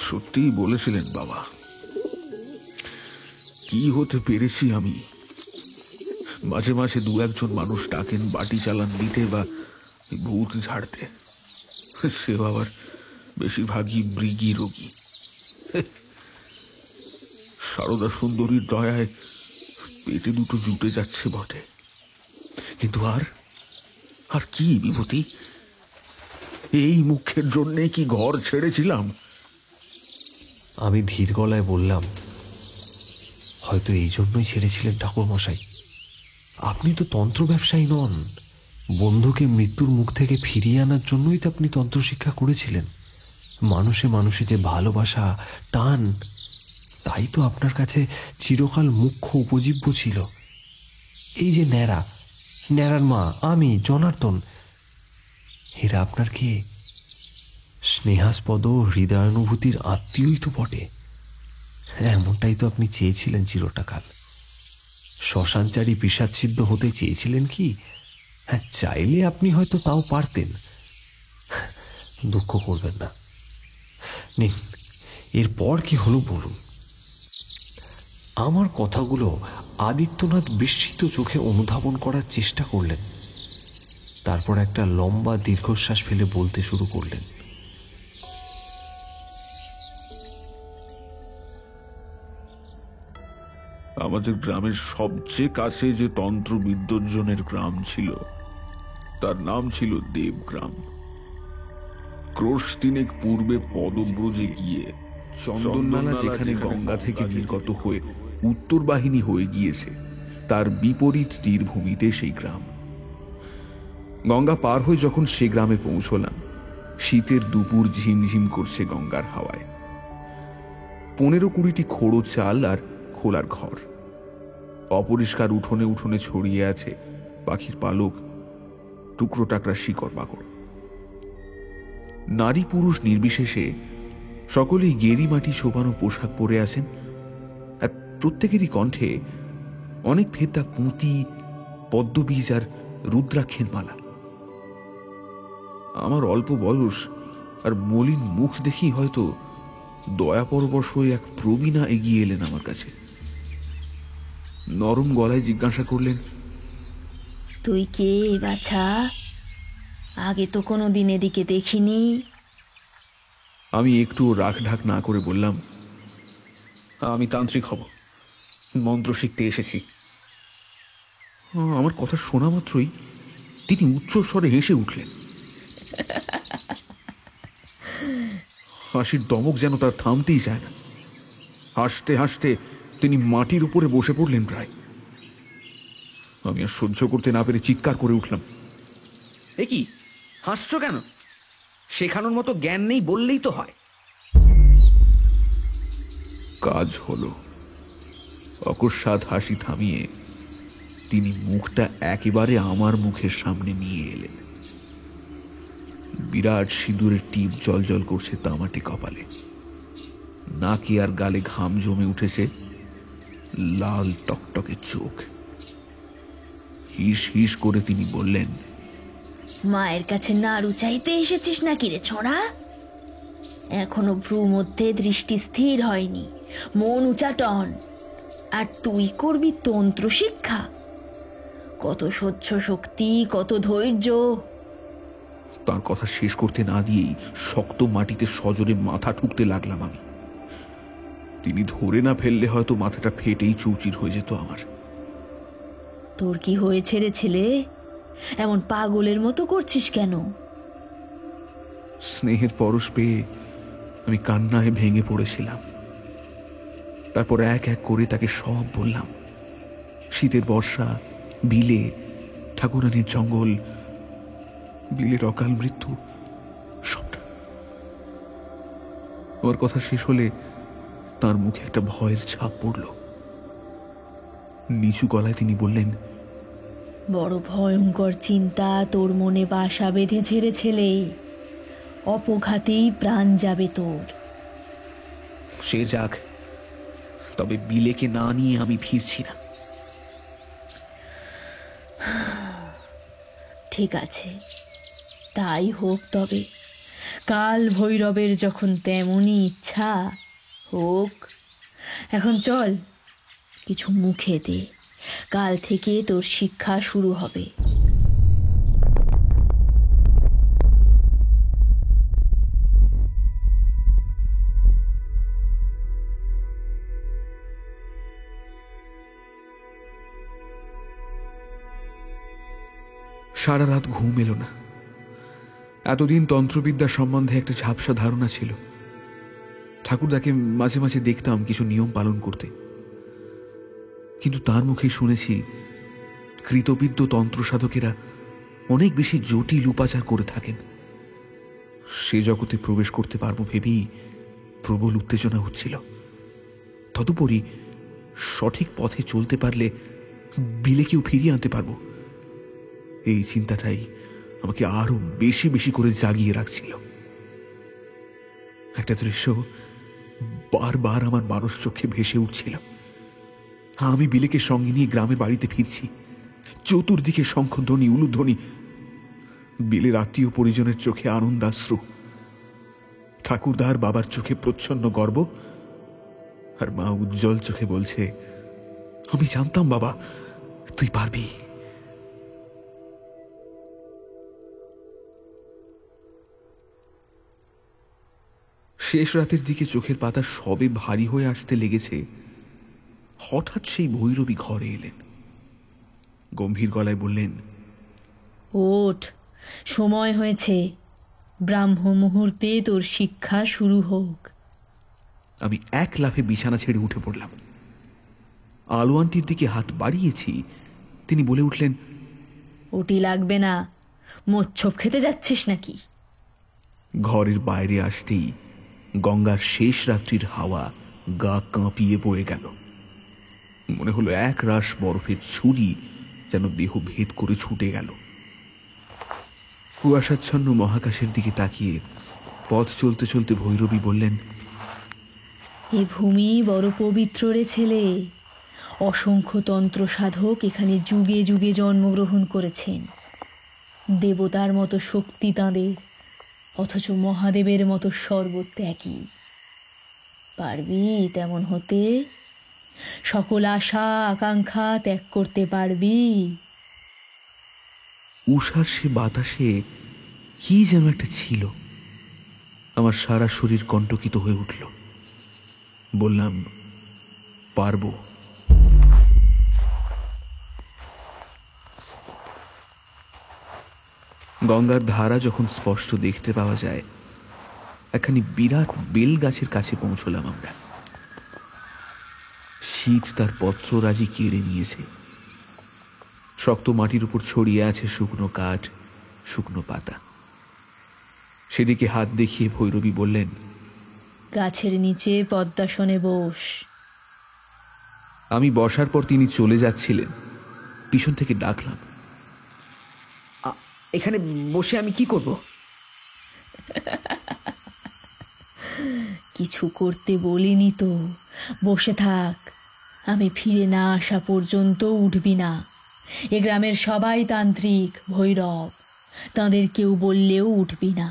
সত্যিই বলেছিলেন বাবা, কি হতে পেরেছি আমি। মাঝে মাঝে দু একজন মানুষ ডাকেন বাটি চালান দিতে বা ভূত ঝাড়তে, সে আবার বেশিরভাগই মৃগী রোগী। সারদা সুন্দরীর দয়ায় পেটে দুটো জুটে যাচ্ছে বটে, কিন্তু আর কি বিভূতি, এই মুখের জন্যে কি ঘর ছেড়েছিলাম? আমি ধীর গলায় বললাম, হয়তো এই জন্যই ছেড়েছিলেন ঠাকুরমশাই। আপনি তো তন্ত্র ব্যবসায়ী নন, বন্ধুকে মৃত্যুর মুখ থেকে ফিরিয়ে আনার জন্যই তো আপনি তন্ত্র শিক্ষা করেছিলেন। মানুষে মানুষে যে ভালোবাসা, টান, তাই তো আপনার কাছে চিরকাল মুখ্য উপজীব্য ছিল। এই যে ন্যাড়ার মা, আমি, জনার্দন, এরা আপনার কে? স্নেহাস্পদ হৃদয়ানুভূতির আত্মীয়ই তো বটে। এমনটাই তো আপনি চেয়েছিলেন চিরটাকাল। শ্মশানচারী পিশাচসিদ্ধ হতে চেয়েছিলেন কি? চাইলে আপনি হয়তো তাও পারতেন। দুঃখ করবেন না। নিন, এরপর কি হলো বলুন। আমার কথাগুলো আদিত্যনাথ বিস্মিত চোখে অনুধাবন করার চেষ্টা করলেন। তারপর একটা লম্বা দীর্ঘশ্বাস ফেলে বলতে শুরু করলেন, আমাদের গ্রামের সবচেয়ে কাছে যে তন্ত্রবিদ্যজনের গ্রাম ছিল, তার নাম ছিল দেবগ্রাম। ক্রোশ তিনেক পূর্বে পদব্রজে গিয়ে চন্দননালা যেখানে গঙ্গা থেকে নির্গত হয়ে উত্তর বাহিনী হয়ে গিয়েছে, তার বিপরীত তীরভূমিতে সেই গ্রাম। গঙ্গা পার হয়ে যখন সে গ্রামে পৌঁছলাম, শীতের দুপুর ঝিমঝিম করছে গঙ্গার হাওয়ায়। 15-20টি খোড়ো চাল আর খোলার ঘর, অপরিষ্কার উঠোনে উঠোনে ছড়িয়ে আছে পাখির পালক, টুকরো টাকরা শিকড় বাকড়। নারী পুরুষ নির্বিশেষে সকলেই গেরি মাটি ছোপানো পোশাক পরে আছেন, আর প্রত্যেকেরই কণ্ঠে অনেক ফেদ্দা পুঁতি, পদ্মবীজ আর রুদ্রাক্ষের মালা। আমার অল্প বয়স আর মলিন মুখ দেখি হয়তো দয়াপরবশ হয়ে এক প্রবীণা এগিয়ে এলেন আমার কাছে। নরম গলায় জিজ্ঞাসা করলেন, তুই কে বাছা? আগে তো কোনোদিন এদিকে দেখিনি। আমি একটু রাখ ঢাক না করে বললাম, আমি তান্ত্রিক হব, মন্ত্র শিখতে এসেছি। আমার কথা শোনা মাত্রই তিনি উচ্চস্বরে হেসে উঠলেন। হাসির দমক যেন তার থামতেই চায় না। হাসতে হাসতে তিনি মাটির উপরে বসে পড়লেন প্রায়। আমি আর সহ্য করতে না পেরে চিৎকার করে উঠলাম, এ কি হাসছো কেন? শেখানোর মতো জ্ঞান নেই বললেই তো হয়। কাজ হলো। অকস্মাৎ হাসি থামিয়ে তিনি মুখটা একেবারে আমার মুখের সামনে নিয়ে এলেন। বিরাট সিঁদুরের টিপ জল করছে তামাটে কপালে, নাকে আর গালে ঘাম জমে উঠেছে, লাল টকটকে চোখ। হিস হিস করে তিনি বললেন, মায়ের কাছে নাড়ু চাইতে এসেছিস নাকি রে ছোঁড়া? এখনো ভ্রু মধ্যে দৃষ্টি স্থির হয়নি, মন উচাটন, আর তুই করবি তন্ত্র শিক্ষা? কত সহ্য শক্তি, কত ধৈর্য! তার কথা শেষ করতে না দিয়েই শক্ত মাটিতে সজোরে মাথা ঠুকতে লাগলাম আমি। তিনি ধরে না ফেললে হয়তো মাথাটা ফেটেই চৌচির হয়ে যেত আমার। তোর কি হয়েছে রে ছেলে? এমন পাগলের মতো করছিস কেন? স্নেহের পরশ পেয়ে আমি কান্নায় ভেঙে পড়েছিলাম। তারপর এক এক করে তাকে সব বললাম। শীতের বর্ষা, বিলে, ঠাকুরানীর জঙ্গল, বিলের অকাল মৃত্যু, সবটা। আমার কথা শেষ হলে তার মুখে একটা ভয়ের ছাপ পড়ল। নিচু গলায় তিনি বললেন, বড় ভয়ঙ্কর চিন্তা তোর মনে বাসা বেঁধেছে রে ছেলে। অপঘাতেই প্রাণ যাবে তোর। সে যাক, তবে বিলেকে না নিয়ে আমি ফিরছি না। ঠিক আছে, তাই হোক তবে। কাল ভৈরবের যখন তেমনই ইচ্ছা, হোক। এখন চল, কিছু মুখে দে, কাল থেকে তোর শিক্ষা শুরু হবে। সারা রাত ঘুম এলো না। এতদিন তন্ত্রবিদ্যা সম্বন্ধে একটা ঝাপসা ধারণা ছিল। ঠাকুরদাকে মাঝে মাঝে দেখতাম কিছু নিয়ম পালন করতে, কিন্তু তার মুখে শুনেছি কৃতবিদ্য তন্ত্র সাধকেরা অনেক বেশি জটিল উপাচার করে থাকেন। সে জগতে প্রবেশ করতে পারবো ভেবেই প্রবল উত্তেজনা হচ্ছিল। তদুপরি সঠিক পথে চলতে পারলে বিলেকেও ফিরিয়ে আনতে পারবো, এই চিন্তাটাই আমাকে আরো বেশি বেশি করে জাগিয়ে রাখছিল। একটা দৃশ্য বারবার আমার মানুষ চোখে ভেসে উঠছিল। আমি বিলেকে সঙ্গে নিয়ে গ্রামের বাড়িতে ফিরছি। চতুর্দিকে শঙ্খধ্বনি, উলুধ্বনি, বিলের আত্মীয় পরিজনের চোখে আনন্দাশ্রু, ঠাকুরদার বাবার চোখে প্রচ্ছন্ন গর্ব, আর মা উজ্জ্বল চোখে বলছে, আমি জানতাম বাবা তুই পারবি। শেষ রাতের দিকে চোখের পাতা সবে ভারী হয়ে আসতে লেগেছে, হঠাৎ সেই ভৈরবী ঘরে এলেন। গম্ভীর গলায় বললেন, ওঠ, সময় হয়েছে, ব্রাহ্ম মুহূর্তে তোর শিক্ষা শুরু হোক। আমি এক লাফে বিছানা ছেড়ে উঠে পড়লাম। আলো আন্টির দিকে হাত বাড়িয়েছি, তিনি বলে উঠলেন, ওটি লাগবে না, মোচ্ছপ খেতে যাচ্ছিস নাকি? ঘরের বাইরে আসতেই গঙ্গার শেষ রাত্রির হাওয়া গা কাঁপিয়ে বয়ে গেল। মনে হলো এক রাশ বরফের ছুরি যেন দেহ ভেদ করে ছুটে গেল। কুয়াশাচ্ছন্ন মহাকাশের দিকে তাকিয়ে পথ চলতে চলতে ভৈরবী বললেন, এ ভূমি বড় পবিত্র রে ছেলে। অসংখ্য তন্ত্র সাধক এখানে যুগে যুগে জন্মগ্রহণ করেছেন। দেবতার মতো শক্তি তাঁদের, অথচ মহাদেবের মতো সর্বত্যাগী। পারবি তেমন হতে? সকল আশা আকাঙ্ক্ষা ত্যাগ করতে পারবি? উষার সে বাতাসে কি যেন একটা ছিল, আমার সারা শরীর কণ্টকিত হয়ে উঠল। বললাম, পারবো। গঙ্গার ধারা যখন স্পষ্ট দেখতে পাওয়া যায়, একখানি বিরাট বেল গাছের কাছে পৌঁছলাম আমরা। শীত তার পত্ররাজি কেড়ে নিয়েছে। শক্ত মাটির উপর ছড়িয়ে আছে শুকনো কাঠ, শুকনো পাতা। সেদিকে হাত দেখিয়ে ভৈরবী বললেন, গাছের নিচে পদ্মাসনে বস। আমি বসার পর তিনি চলে যাচ্ছিলেন। পিছন থেকে ডাকলাম, এখানে বসে আমি কি করব? কিছু করতে বলিনি তো, বসে থাক। আমি ফিরে না আসা পর্যন্ত উঠবি না। এ গ্রামের সবাই তান্ত্রিক, ভৈরব, তাঁদের কেউ বললেও উঠবি না।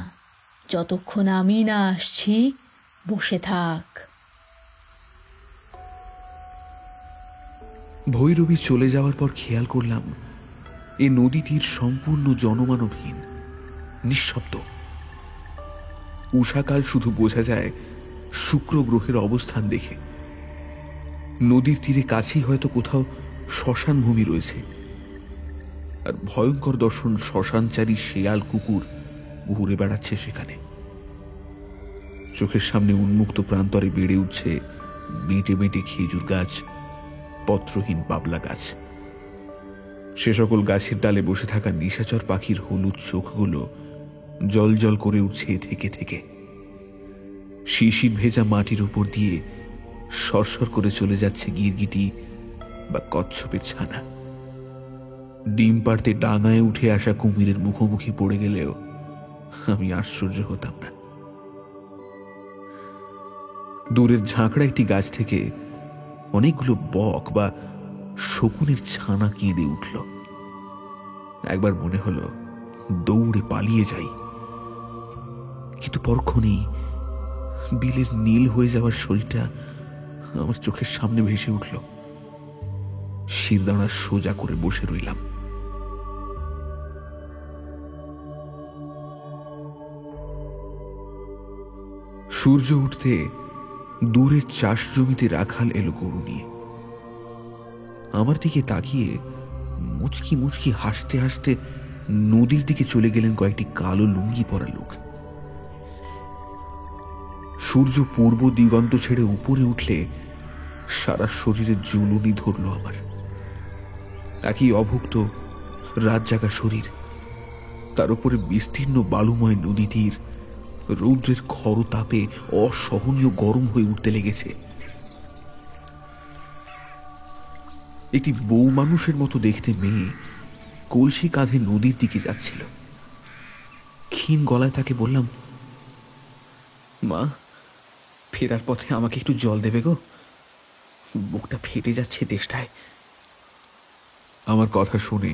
যতক্ষণ আমি না আসছি বসে থাক। ভৈরবী চলে যাওয়ার পর খেয়াল করলাম এ নদী তীর সম্পূর্ণ জনমানবহীন, নিঃশব্দ। উষাকাল শুধু বোঝা যায় শুক্র গ্রহের অবস্থান দেখে। নদীর তীরে কাছেই হয়তো কোথাও শ্মশান ভূমি রয়েছে, আর ভয়ঙ্কর দর্শন শ্মশানচারী শেয়াল কুকুর ঘুরে বেড়াচ্ছে সেখানে। চোখের সামনে উন্মুক্ত প্রান্তরে বেড়ে উঠছে বেঁটে বেঁটে খেজুর গাছ, পত্রহীন বাবলা গাছ। সে সকল গাছের ডালে বসে থাকা নিশাচর পাখির হলুদ চোখগুলো জল জল করে উঠছে থেকে থেকে। শিশির ভেজা মাটির উপর দিয়ে সরসর করে চলে যাচ্ছে গিরগিটি বা কচ্ছপের ছানা। ডিম পাড়তে ডাঙায় উঠে আসা কুমিরের মুখোমুখি পড়ে গেলেও আমি আশ্চর্য হতাম না। দূরের ঝাঁকড়া একটি গাছ থেকে অনেকগুলো বক বা শকুনের ছানা কেঁদে উঠল। একবার মনে হলো দৌড়ে পালিয়ে যাই, কিন্তু পরক্ষণেই বিলের নীল হয়ে যাওয়ার শরীরটা আমার চোখের সামনে ভেসে উঠল। শিরদাঁড়া সোজা করে বসে রইলাম। সূর্য উঠতে দূরের চাষ জমিতে রাখাল এলো গরু নিয়ে। আমার দিকে তাকিয়ে মুচকি মুচকি হাসতে হাসতে নদীর দিকে চলে গেলেন কয়েকটি কালো লুঙ্গি পরা লোক। সূর্য পূর্ব দিগন্ত ছেড়ে উপরে উঠলে সারা শরীরে জ্বলুনি ধরল আমার। একই অভুক্ত রাত জাগা শরীর, তার উপরে বিস্তীর্ণ বালুময় নদী তীর রৌদ্রের খরতাপে অসহনীয় গরম হয়ে উঠতে লেগেছে। একটি বউ মানুষের মতো দেখতে মেয়ে কলসি কাঁধে নদীর দিকে যাচ্ছিল। ক্ষীণ গলায় তাকে বললাম, মা, ফেরার পথে আমাকে একটু জল দেবে গো, বুকটা ফেটে যাচ্ছে তেষ্টায়। আমার কথা শুনে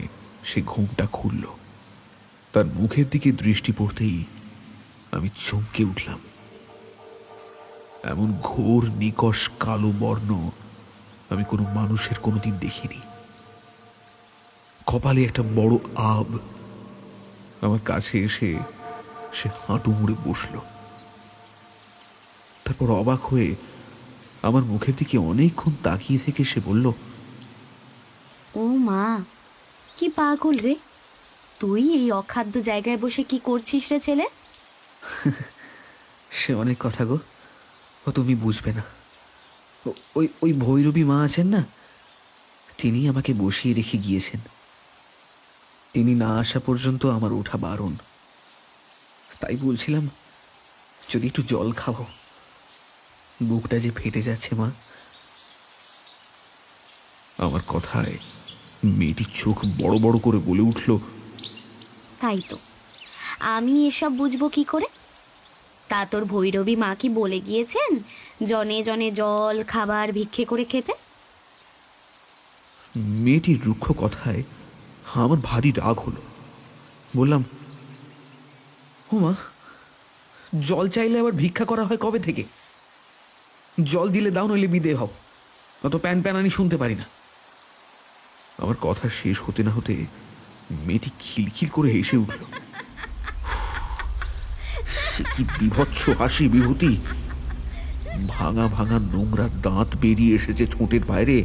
সে ঘুমটা খুলল। তার মুখের দিকে দৃষ্টি পড়তেই আমি চমকে উঠলাম। এমন ঘোর নিকষ কালো বর্ণ আমি কোনো মানুষের কোনোদিন দেখিনি। কপালে একটা বড় আব। আমার কাছে এসে সে হাঁটু মুড়ে বসল। তারপর অবাক হয়ে আমার মুখের দিকে অনেকক্ষণ তাকিয়ে থেকে সে বলল, ও মা, কি পাগল রে তুই! এই অখাদ্য জায়গায় বসে কি করছিস রে ছেলে? সে অনেক কথা গো, ও তুমি বুঝবে না। ওই ভৈরবী মা আছেন না, তিনি আমাকে বসিয়ে রেখে গিয়েছেন। তিনি না আসা পর্যন্ত আমার ওঠা বারণ। তাই বলছিলাম যদি একটু জল খাবো, বুকটা যে ফেটে যাচ্ছে মা। আমার কথায় মেয়েটি চোখ বড় বড় করে বলে উঠল, তাই তো, আমি এসব বুঝবো কি করে? তা তোর ভৈরবী মা কি বলে গিয়েছেন জনে জনে জল খাবার ভিক্ষে করে খেতে? মেয়েটির রুক্ষ কথায় আমার ভারী রাগ হলো। বললাম, ও মা, জল চাইলে আবার ভিক্ষা করা হয় কবে থেকে? জল দিলে দাও, নইলে বিদে হও, অত প্যান প্যানানি শুনতে পারি না। আমার কথা শেষ হতে না হতে মেয়েটি খিলখিল করে হেসে উঠল। সে কি বিভৎস হাসি বিভূতি! ভাঙা ভাঙা নোংরা দাঁত বেরিয়ে এসেছে ঠোঁটের বাইরে।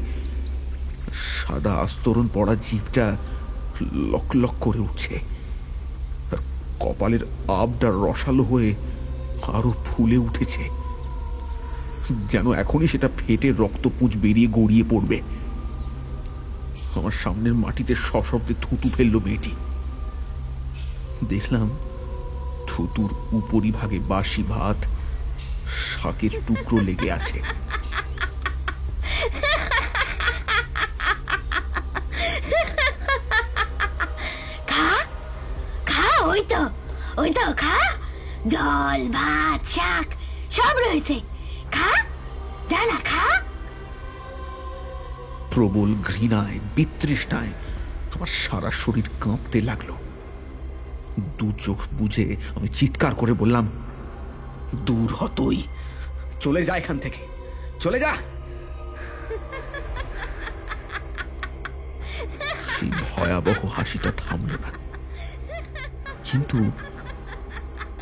সাদা আস্তরণ পড়া জিভটা লক লক করে উঠছে, আর কপালের আবটা রসালো হয়ে আরো ফুলে উঠেছে, যেন এখনই সেটা ফেটে রক্তপুঁজ বেরিয়ে গড়িয়ে পড়বে। আমার সামনের মাটিতে সশব্দে থুতু ফেললো মেয়েটি। দেখলাম থুতুর উপরিভাগে বাসি ভাত, শাকের টুকরো লেগে আছে। খা খা, ওই তো খা, জল ভাত শাক সব রয়েছে, খা, জানা খা। প্রবল ঘৃণায় বিতৃষ্ণায় আমার সারা শরীর কাঁপতে লাগলো। দু চোখ বুঝে আমি চিৎকার করে বললাম, দূর হ তুই, চলে যা এখান থেকে, চলে যা। সেই ভয়াবহ হাসিটা থামল না, কিন্তু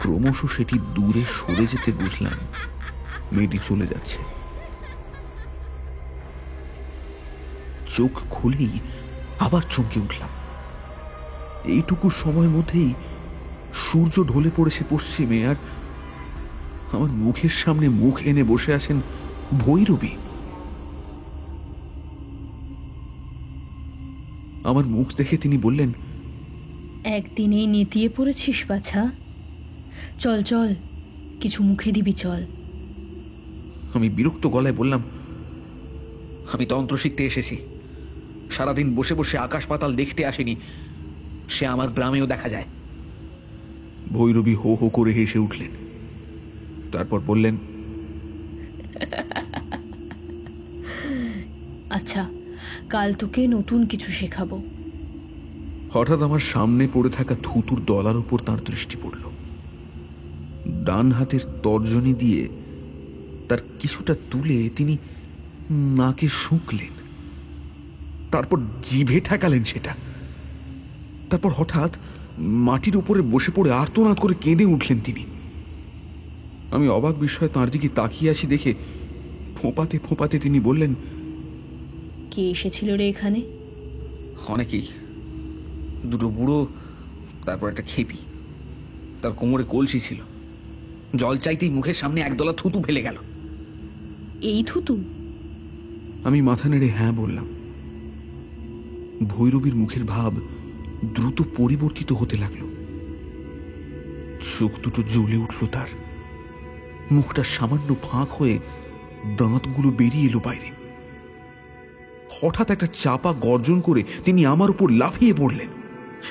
ক্রমশ সেটি দূরে সরে যেতে বুঝলাম মেয়েটি চলে যাচ্ছে। চোখ খুলেই আবার চমকে উঠলাম। এইটুকু সময়ের মধ্যেই সূর্য ঢলে পড়েছে পশ্চিমে, আর আমার মুখের সামনে মুখ এনে বসে আছেন ভৈরবী। আমার মুখ দেখে তিনি বললেন, একদিনেই নেতিয়ে পড়েছিস বাছা, চল চল কিছু মুখে দিবি চল। আমি বিরক্ত গলায় বললাম, আমি তন্ত্র শিখতে এসেছি, সারাদিন বসে বসে আকাশ পাতাল দেখতে আসেনি, সে আমার গ্রামেও দেখা যায়। ভৈরবী হো হো করে হেসে উঠলেন, তারপর বললেন, আচ্ছা কাল তোকে নতুন কিছু শেখাবো। হঠাৎ আমার সামনে পড়ে থাকা থুতুর দলার উপর তার দৃষ্টি পড়ল। ডান হাতের তর্জনী দিয়ে তার কিছুটা তুলে তিনি নাকে শুঁকলেন, তারপর জিভে ঠেকালেন সেটা। তারপর হঠাৎ মাটির উপরে বসে পড়ে আর্তনাদ করে কেঁদে উঠলেন তিনি। আমি অবাক বিস্ময়ে তাঁর দিকে তাকিয়ে আছি দেখে ফোঁপাতে ফোঁপাতে তিনি বললেন, কে এসেছিল রে এখানে? অনেকেই, দুটো বুড়ো, তারপর একটা খেপি, তার কোমরে কলসি ছিল, জল চাইতেই মুখের সামনে একদলা থুতু ফেলে গেল। এই থুতু? আমি মাথা নেড়ে হ্যাঁ বললাম। ভৈরবীর মুখের ভাব দ্রুত পরিবর্তিত হতে লাগলো, চোখ দুটো জ্বলে উঠল তার, মুখটা সামান্য ফাঁক হয়ে দাঁতগুলো বেরিয়ে এলো বাইরে। হঠাৎ একটা চাপা গর্জন করে তিনি আমার উপর লাফিয়ে পড়লেন।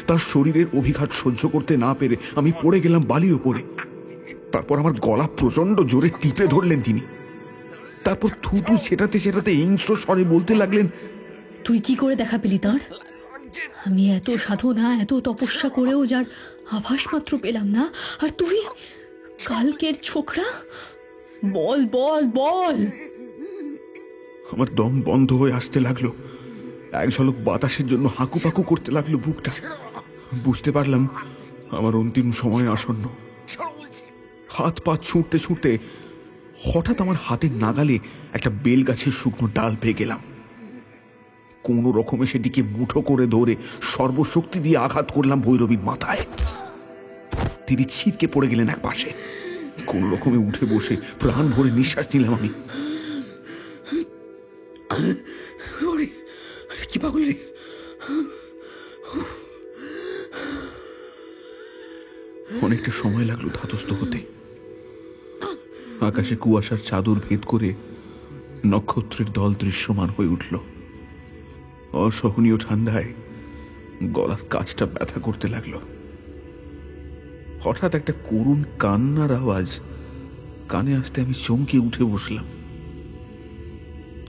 তার শরীরের অভিঘাত সহ্য করতে না পেরে আমি পড়ে গেলাম বালির ওপরে। তারপর আমার গলা প্রচন্ড জোরে টিপে ধরলেন তিনি, তারপর থুতু ছেটাতে ছেটাতে হিংস্র স্বরে বলতে লাগলেন, তুই কি করে দেখা পেলি তার? আমি এত সাধনা এত তপস্যা করেও যার আভাস মাত্র পেলাম না, আর তুই কালকের ছোকরা, বল বল বল। আমার দম বন্ধ হয়ে আসতে লাগলো, এক ঝলক বাতাসের জন্য হাঁকুপাকু করতে লাগলো বুকটা। বুঝতে পারলাম আমার অন্তিম সময় আসন্ন। হাত পা ছুঁড়তে ছুঁড়তে হঠাৎ আমার হাতের নাগালে একটা বেল গাছের শুকনো ডাল পেয়ে গেলাম। কোন রকমে সেটিকে মুঠো করে ধরে সর্বশক্তি দিয়ে আঘাত করলাম ভৈরবীর মাথায়। তিনি ছিটকে পড়ে গেলেন এক পাশে। কোন রকমে উঠে বসে প্রাণ ভরে নিঃশ্বাস নিলাম আমি। কি পাগল রে! অনেকটা সময় লাগলো ধাতস্থ হতে। আকাশে কুয়াশার চাদর ভেদ করে নক্ষত্রের দল দৃশ্যমান হয়ে উঠল। অসহনীয় ঠান্ডায় গলার কাছটা ব্যথা করতে লাগলো। হঠাৎ একটা করুণ কান্নার আওয়াজ কানে আসতে আমি চমকে উঠে বসলাম।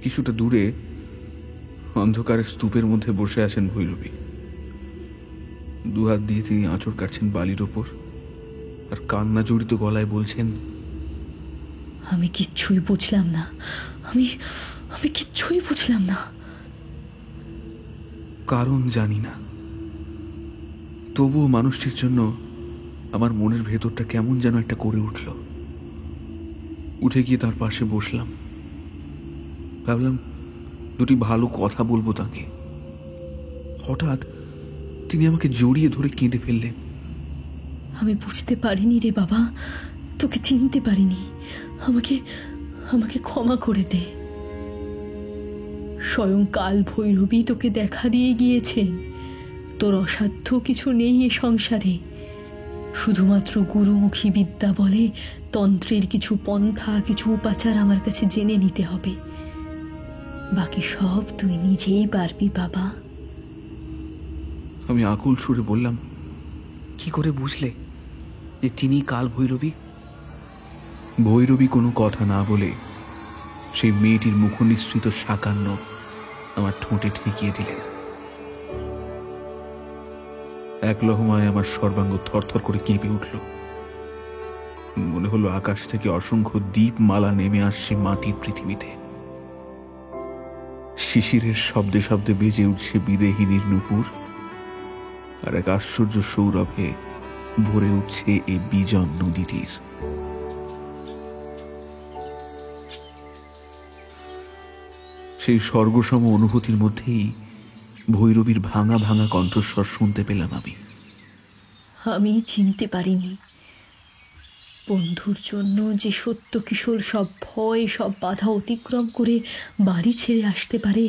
কিছুটা দূরে অন্ধকারের স্তূপের মধ্যে বসে আছেন ভৈরবী। দুহাত দিয়ে তিনি আঁচড় কাটছেন বালির ওপর, আর কান্না জড়িত গলায় বলছেন, আমি কিচ্ছুই বুঝলাম না, আমি কিচ্ছুই বুঝলাম না। কারণ জানি না, তবুও মানুষটির জন্য আমার মনের ভেতরটা কেমন যেন একটা করে উঠল। উঠে গিয়ে তার পাশে বসলাম। ভাবলাম দুটি ভালো কথা বলবো তাকে। হঠাৎ তিনি আমাকে জড়িয়ে ধরে কেঁদে ফেললেন। আমি বুঝতে পারিনি রে বাবা, তোকে চিনতে পারিনি। আমাকে আমাকে ক্ষমা করে দে। স্বয়ং কাল ভৈরবী তোকে দেখা দিয়ে গিয়েছেন। তোর অসাধ্য কিছু নেই এ সংসারে। শুধুমাত্র গুরুমুখী বিদ্যা বলে তন্ত্রের কিছু পন্থা, কিছু উপাচার আমার কাছে জেনে নিতে হবে। বাকি সব তুই নিজেই পারবি বাবা। আমি আকুল সুরে বললাম, কি করে বুঝলে যে তিনি কাল ভৈরবী? ভৈরবী কোনো কথা না বলে সেই মেয়েটির মুখনিসৃত সাকান্ন আমার ঠোঁটে ঠেকিয়ে দিলেন। এক লহমায় আমার সর্বাঙ্গ থরথর করে কেঁপে উঠল। মনে হলো আকাশ থেকে অসংখ্য দীপমালা নেমে আসছে মাটির পৃথিবীতে। শিশিরের শব্দে শব্দে বেজে উঠছে বিদেহিনীর নূপুর, আর এক আশ্চর্য সৌরভে ভরে উঠছে এই বিজন নদীটির। সেই স্বর্গসম অনুভূতির মধ্যেই ভৈরবীর ভাঙা ভাঙা কণ্ঠস্বর শুনতে পেলাম। আমি চিনতে পারিনি বন্ধুর জন্য যে সত্য কিশোর সব ভয়, সব বাধা অতিক্রম করে বাড়ি ছেড়ে আসতে পারে,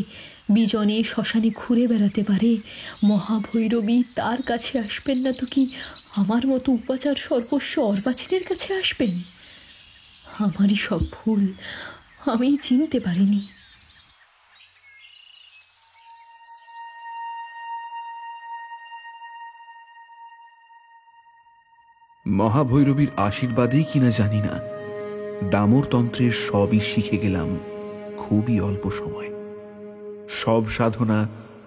বিজনে শ্মশানে ঘুরে বেড়াতে পারে, মহাভৈরবী তার কাছে আসবেন না তো কি আমার মতো উপাচার সর্বস্ব অর্বাচীনের কাছে আসবেন? আমারই সব ভুল, আমি চিনতে পারিনি। মহাভৈরবীর আশীর্বাদেই কিনা জানি না, ডামরতন্ত্রের সবই শিখে গেলাম খুবই অল্প সময়। সব সাধনা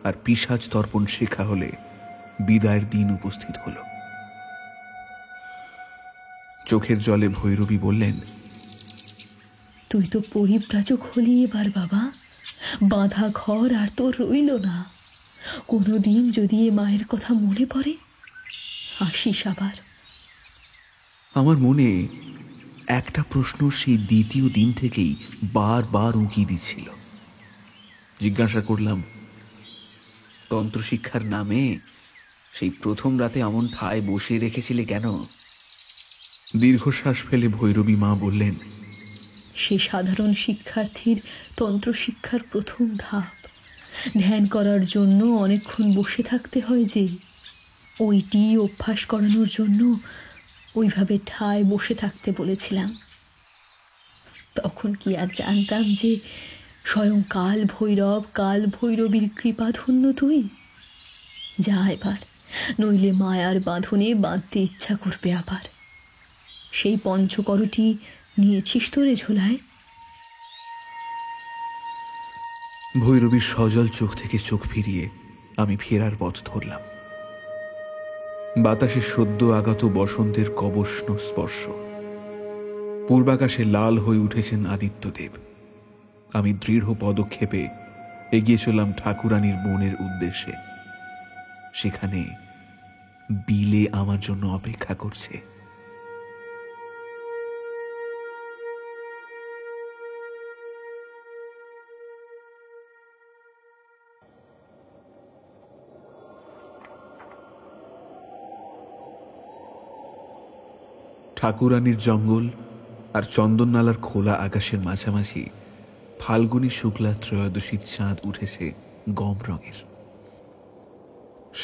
আর পিশাচ তর্পণ শেখা হলে বিদায়ের দিন উপস্থিত হল। চোখের জলে ভৈরবী বললেন, তুই তো পরিব্রাজক হলি এবার বাবা। বাঁধা ঘর আর তোর রইল না। কোনোদিন যদি এ মায়ের কথা মনে পড়ে, আসিস আবার। আমার মনে একটা প্রশ্ন সেই দ্বিতীয় দিন থেকেই বারবার উঁকি দিচ্ছিল। জিজ্ঞাসা করলাম, তন্ত্রশিক্ষার নামে সেই প্রথম রাতে অমন ঠায় বসিয়ে রেখেছিলে কেন? দীর্ঘশ্বাস ফেলে ভৈরবী মা বললেন, সে সাধারণ শিক্ষার্থীর তন্ত্রশিক্ষার প্রথম ধাপ। ধ্যান করার জন্য অনেকক্ষণ বসে থাকতে হয় যে, ওইটি অভ্যাস করানোর জন্য ওইভাবে ঠায় বসে থাকতে বলেছিলাম। তখন কি আর জানতাম যে স্বয়ং কাল ভৈরব, কাল ভৈরবীর কৃপাধন্য তুই? যা এবার, নইলে মায়ার বাঁধনে বাঁধতে ইচ্ছা করবে আবার। সেই পঞ্চকরটি নিয়েছিস তোরে ঝোলায়? ভৈরবীর সজল চোখ থেকে চোখ ফিরিয়ে আমি ফেরার পথ ধরলাম। বাতাসে সদ্য আগত বসন্তের কবষ্ণ স্পর্শ। পূর্বাকাশে লাল হয়ে উঠেছেন আদিত্যদেব। আমি দৃঢ় পদক্ষেপে এগিয়ে চললাম ঠাকুরানীর বনের উদ্দেশ্যে। সেখানে বিলে আমার জন্য অপেক্ষা করছে। ঠাকুরানীর জঙ্গল আর চন্দননালার খোলা আকাশের মাঝামাঝি ফাল্গুনী শুক্লা ত্রয়োদশীর চাঁদ উঠেছে গম রঙের।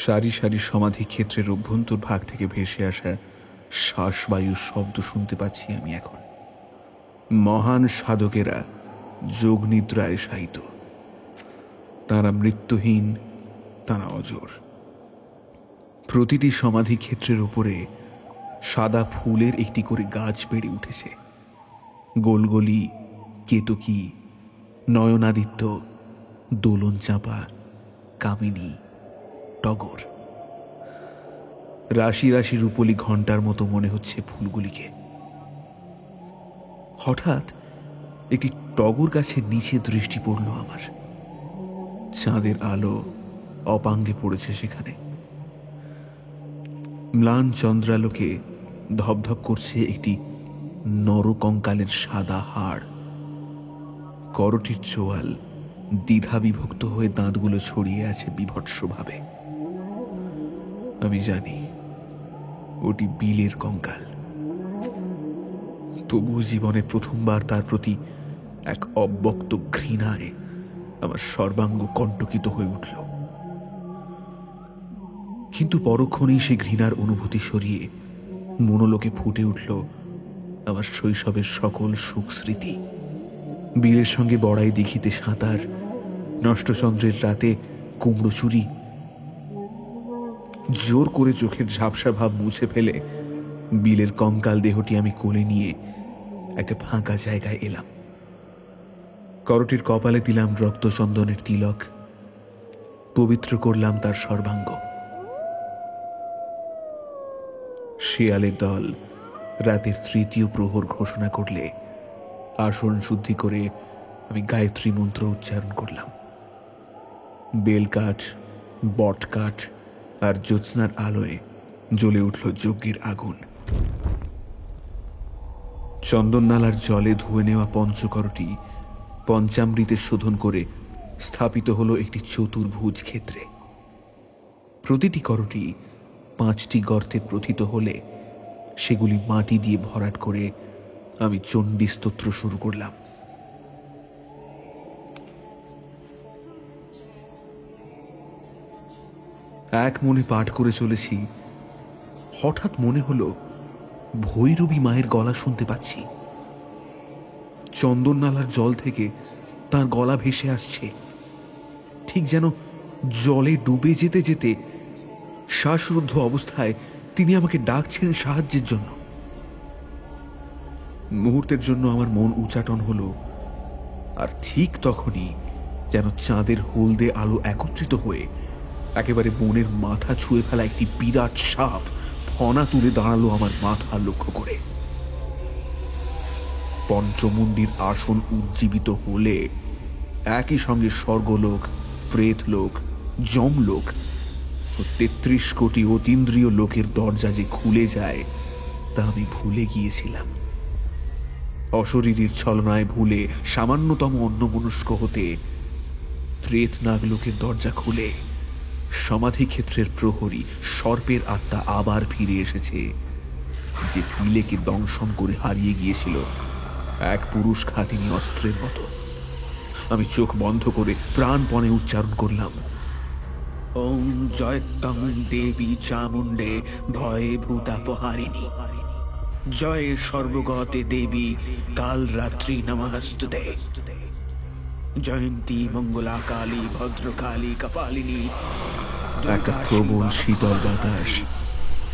সারি সারি সমাধি ক্ষেত্রের অভ্যন্তর ভাগ থেকে ভেসে আসা শ্বাসবায়ুর শব্দ শুনতে পাচ্ছি আমি এখন। মহান সাধকেরা যোগ নিদ্রায় শায়িত। তাঁরা মৃত্যুহীন, তাঁরা অজর। প্রতিটি সমাধি ক্ষেত্রের উপরে সাদা ফুলের একটি করে গাছ বেড়ে উঠেছে। গোলগলি, কেতকী, নয়নাদিত্য, দোলন চাঁপা, কামিনী, টগর। রাশি রাশি রূপলি ঘণ্টার মতো মনে হচ্ছে ফুলগুলিকে। হঠাৎ একটি টগর গাছের নিচে দৃষ্টি পড়ল আমার। চাঁদের আলো অপাঙ্গে পড়েছে সেখানে। ম্লান চন্দ্রালোকে ধপধপ করছে একটি নরকঙ্কালের সাদা হাড়। করটির চোয়াল দ্বিধা বিভক্ত হয়ে দাঁতগুলো ছড়িয়ে আছে বিভৎসভাবে। আমি জানি ওটি বিলের কঙ্কাল। তবু জীবনে প্রথমবার তার প্রতি এক অব্যক্ত ঘৃণায় আমার সর্বাঙ্গ কণ্টকিত হয়ে উঠল। কিন্তু পরক্ষণেই সে ঘৃণার অনুভূতি সরিয়ে মনোলোকে ফুটে উঠল আমার শৈশবের সকল সুখ স্মৃতি। বিলের সঙ্গে বড়াই দিঘিতে সাঁতার, নষ্টচন্দ্রের রাতে কুমড়ো চুরি। জোর করে চোখের ঝাপসা ভাব মুছে ফেলে বিলের কঙ্কাল দেহটি আমি কোলে নিয়ে একটা ফাঁকা জায়গায় এলাম। করটির কপালে দিলাম রক্তচন্দনের তিলক, পবিত্র করলাম তার সর্বাঙ্গ। শিয়ালের দল রাতের তৃতীয় প্রহর ঘোষণা করলে আসন শুদ্ধি করে আমি গায়ত্রী মন্ত্র উচ্চারণ করলাম। বেলকাঠ, বটকাঠ আর জ্যোৎস্নার আলোয় জ্বলে উঠল যজ্ঞের আগুন। চন্দননালার জলে ধুয়ে নেওয়া পঞ্চকরটি পঞ্চামৃতে শোধন করে স্থাপিত হলো একটি চতুর্ভুজ ক্ষেত্রে। প্রতিটি করটি 5টি গর্তে প্রথিত হলে সেগুলি মাটি দিয়ে ভরাট করে আমি চণ্ডী স্তোত্র শুরু করলাম। এক মনে পাঠ করে চলেছি, হঠাৎ মনে হলো ভৈরবী মায়ের গলা শুনতে পাচ্ছি। চন্দননালার জল থেকে তার গলা ভেসে আসছে, ঠিক যেন জলে ডুবে যেতে যেতে শ্বাসরুদ্ধ অবস্থায় তিনি আমাকে ডাকছেন সাহায্যের জন্য। মুহূর্তের জন্য আমার মন উচাটন হলো, আর ঠিক তখনই যেন চাঁদের হলদে আলো একত্রিত হয়ে একেবারে বনের মাথা ছুঁয়ে ফেলা একটি বিরাট সাপ ফনা তুলে দাঁড়ালো আমার মাথা লক্ষ্য করে। পঞ্চমুণ্ডির আসন উজ্জীবিত হলে একই সঙ্গে স্বর্গলোক, প্রেতলোক, যমলোক ও 33 কোটি অতীন্দ্রিয় লোকের দরজা যে খুলে যায় তা আমি ভুলে গিয়েছিলাম। অশরীরীর ছলনায় ভুলে সামান্যতম অন্যমনস্ক হতে প্রেতনাগ লোকের দরজা খুলে সমাধি ক্ষেত্রের প্রহরী সর্পের আত্মা আবার ফিরে এসেছে, যে পিলেকে দংশন করে হারিয়ে গিয়েছিল এক পুরুষ খাতিনী অস্ত্রের মতো। আমি চোখ বন্ধ করে প্রাণপণে উচ্চারণ করলাম, ওম জয়ত্তম দেবী চামুণ্ডে ভয়ে ভূতাপহারিণী, জয় সর্বগতে দেবী কাল রাত্রি নমস্তুতে, জয়ন্তী মঙ্গলা কালী ভদ্রকালী কপালিনী। একটা প্রবল শীতল বাতাস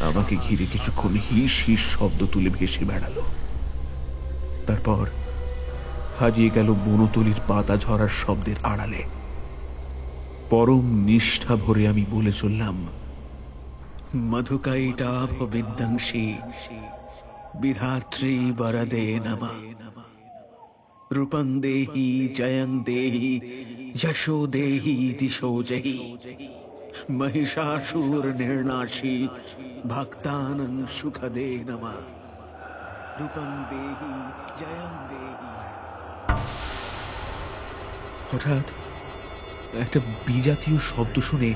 আমাকে ঘিরে কিছুক্ষণ হিস হিস শব্দ তুলে ভেসে বেড়ালো। তারপর হারিয়ে গেল বনতলির পাতা ঝরার শব্দের আড়ালে। পরম নিষ্ঠা ভরে আমি বলে চললাম, মধুকাইটাভ বিদ্যাংশী বিধাত্রী বরদে নমঃ, রূপং দেহি জয়ং দেহি যশো দেহি দিশো জহি, মহিষাসুর নির্নাশী ভক্তানং সুখদে নমঃ, রূপং দেহি জয়ং দেহি। হঠাৎ একটা বিজাতীয় শব্দ শুনে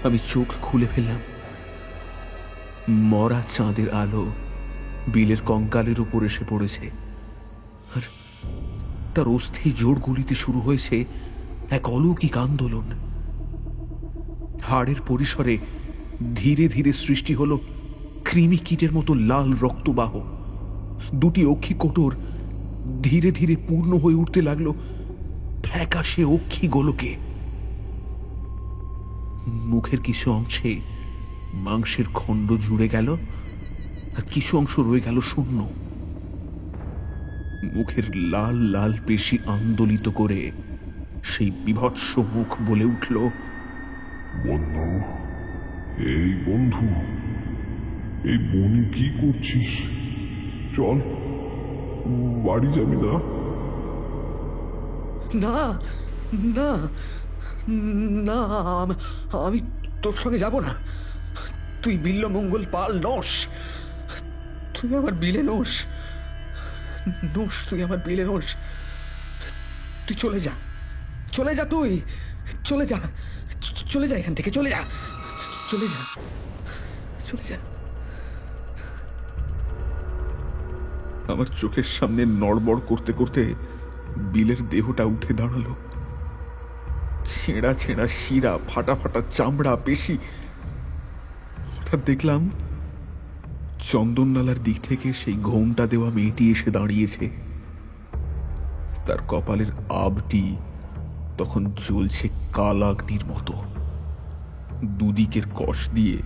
আমি চোখ খুলে ফেললাম। মরা চাঁদের আলো বিলের কঙ্কালের উপর এসে পড়েছে, আর তার অস্থি জোড় গুলিতে শুরু হয়েছে এক অলৌকিক আন্দোলন। হাড়ের পরিসরে ধীরে ধীরে সৃষ্টি হলো কৃমি কীটের মতো লাল রক্তবাহ। দুটি অক্ষি কোটর ধীরে ধীরে পূর্ণ হয়ে উঠতে লাগলো ফ্যাকাশে অক্ষি গোলকে। মুখের কিছু অংশে মাংসের খণ্ড জুড়ে গেল, আর কিছু অংশ রয়ে গেল শূন্য। মুখের লাল লাল পেশি আন্দোলিত করে সেই বিভৎস মুখ বলে উঠল, বন্ধু, এই বন্ধু, এই বনে কি করছিস? চল, বাড়ি যাবি না? না না না, আমি তোর সঙ্গে যাব না। তুই বিল্লমঙ্গল পাল নস, তুই আমার বিলে নোস, তুই আমার বিলে নোস। তুই চলে যা, চলে যা, তুই চলে যা, চলে যা এখান থেকে, চলে যা, চলে যা, চলে যা। আমার চোখের সামনে নড়বড় করতে করতে বিলের দেহটা উঠে দাঁড়ালো। ছেঁড়া ছেঁড়া শিরা, ফাটা ফাটা চামড়া, পেশি। হঠাৎ দেখলাম চন্দননালার দিক থেকে সেই ঘোমটা দেওয়া মেয়েটি এসে দাঁড়িয়েছে। তার কপালের আবটি তখন জ্বলছে কালাগ্নির মতো। দুদিকের কষ দিয়ে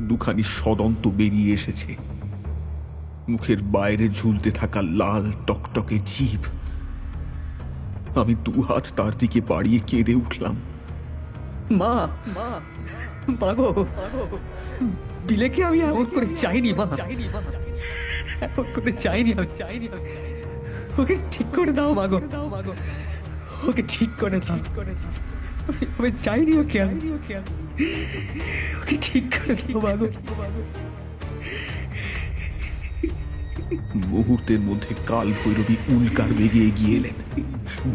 দুখানি সদন্ত বেরিয়ে এসেছে। মুখের বাইরে ঝুলতে থাকা লাল টকটকে জিভ। আমি দু হাত তার দিকে বাড়িয়ে কেঁদে উঠলাম। মা, মা, মাগো, বিলেকে আমি এমন করে চাইনি মা, এমন করে চাইনি আমি। ওকে ঠিক করে দাও মাগো, ওকে ঠিক করে দাও। আমি চাইনি ওকে, ওকে ঠিক করে দাও মাগো। মুহূর্তের মধ্যে কাল ভৈরবী উল্কার বেগে এগিয়ে এলেন।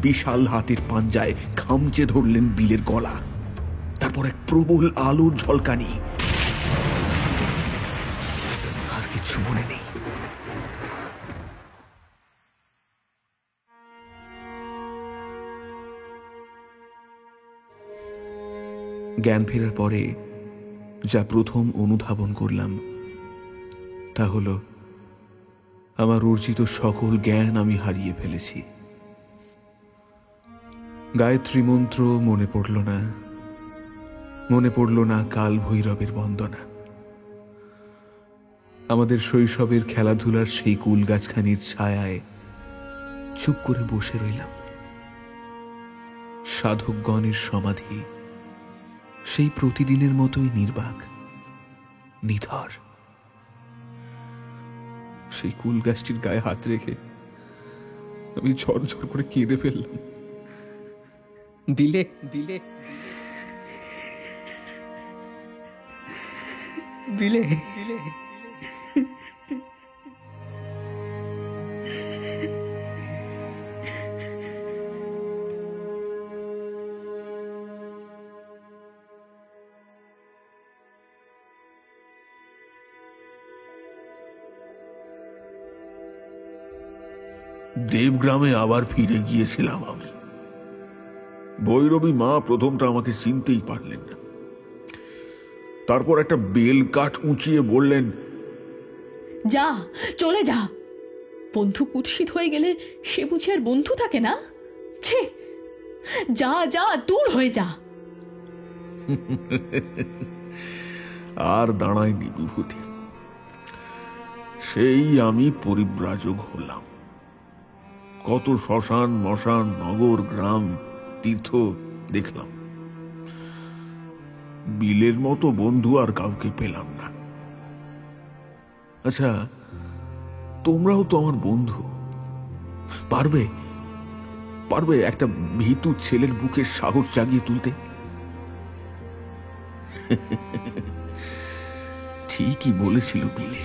বিশাল হাতের পাঞ্জায় খামচে ধরলেন বিলের গলা। তারপর এক প্রবল আলোর ঝলকানি। আর কিছু মনে নেই। জ্ঞান ফেরার পরে যা প্রথম অনুধাবন করলাম তা হলো আমার অর্জিত সকল জ্ঞান আমি হারিয়ে ফেলেছি। গায়ত্রী মন্ত্র মনে পড়ল না, মনে পড়ল না কাল ভৈরবের বন্দনা। আমাদের শৈশবের খেলাধুলার সেই কুল গাছখানির ছায়ায় চুপ করে বসে রইলাম। সাধকগণের সমাধি সেই প্রতিদিনের মতোই নির্বাক, নিথর। সেই কুল গাছটির গায়ে হাত রেখে আমি ঝরঝর করে কেঁদে ফেললাম। বিলে, বিলে, বিলে, বিলে। দেবগ্রামে আবার ফিরে গিয়েছিলাম আমি। ভৈরবী মা প্রথমটা আমাকে চিনতেই পারলেন না। তারপর একটা বেল কাঠ উঁচিয়ে বললেন, যা, চলে যা। বন্ধু কুৎসিত হয়ে গেলে সে বুঝি আর বন্ধু থাকে না? ছে, যা যা, দূর হয়ে যা। আর দাঁড়ায়নি বিভূতি। সেই আমি পরিব্রাজক হলাম। কত শ্মশান, মশান, নগর, গ্রাম, তীর্থ দেখলাম। বিলের মতো বন্ধু আর কাউকে পেলাম না। আচ্ছা, তোমরাও তো আমার বন্ধু। পারবে পারবে একটা ভীতু ছেলের বুকে সাহস জাগিয়ে তুলতে? ঠিকই বলেছিল বিলে।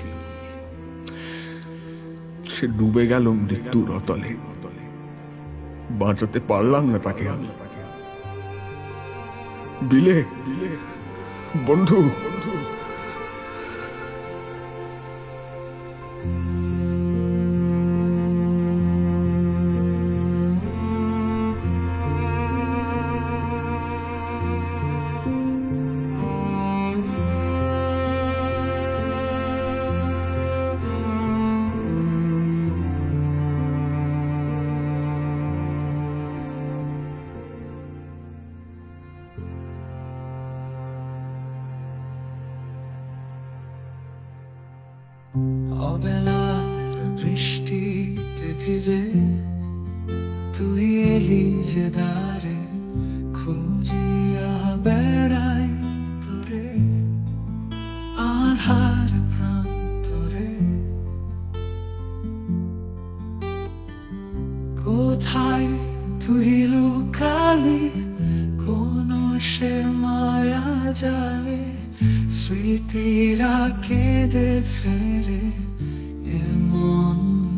সে ডুবে গেল মৃত্যুর অতলে। বাঁচাতে পারলাম না তাকে আমি। বিলে, বন্ধু, অবেলার বৃষ্টিতে ভিজে তুই এলি যে দ্বারে, খুঁজিয়া বেড়াই তোরে আধার প্রান্তরে। কোথায় তুই লুকালি কোন সে মায়া জালে, স্মৃতিরা কেঁদে ফেরে এমন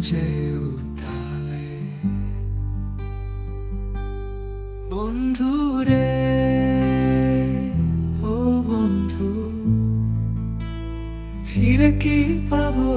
যে উঠালে। বন্ধু রে, ও বন্ধু, ফিরে কি পাবো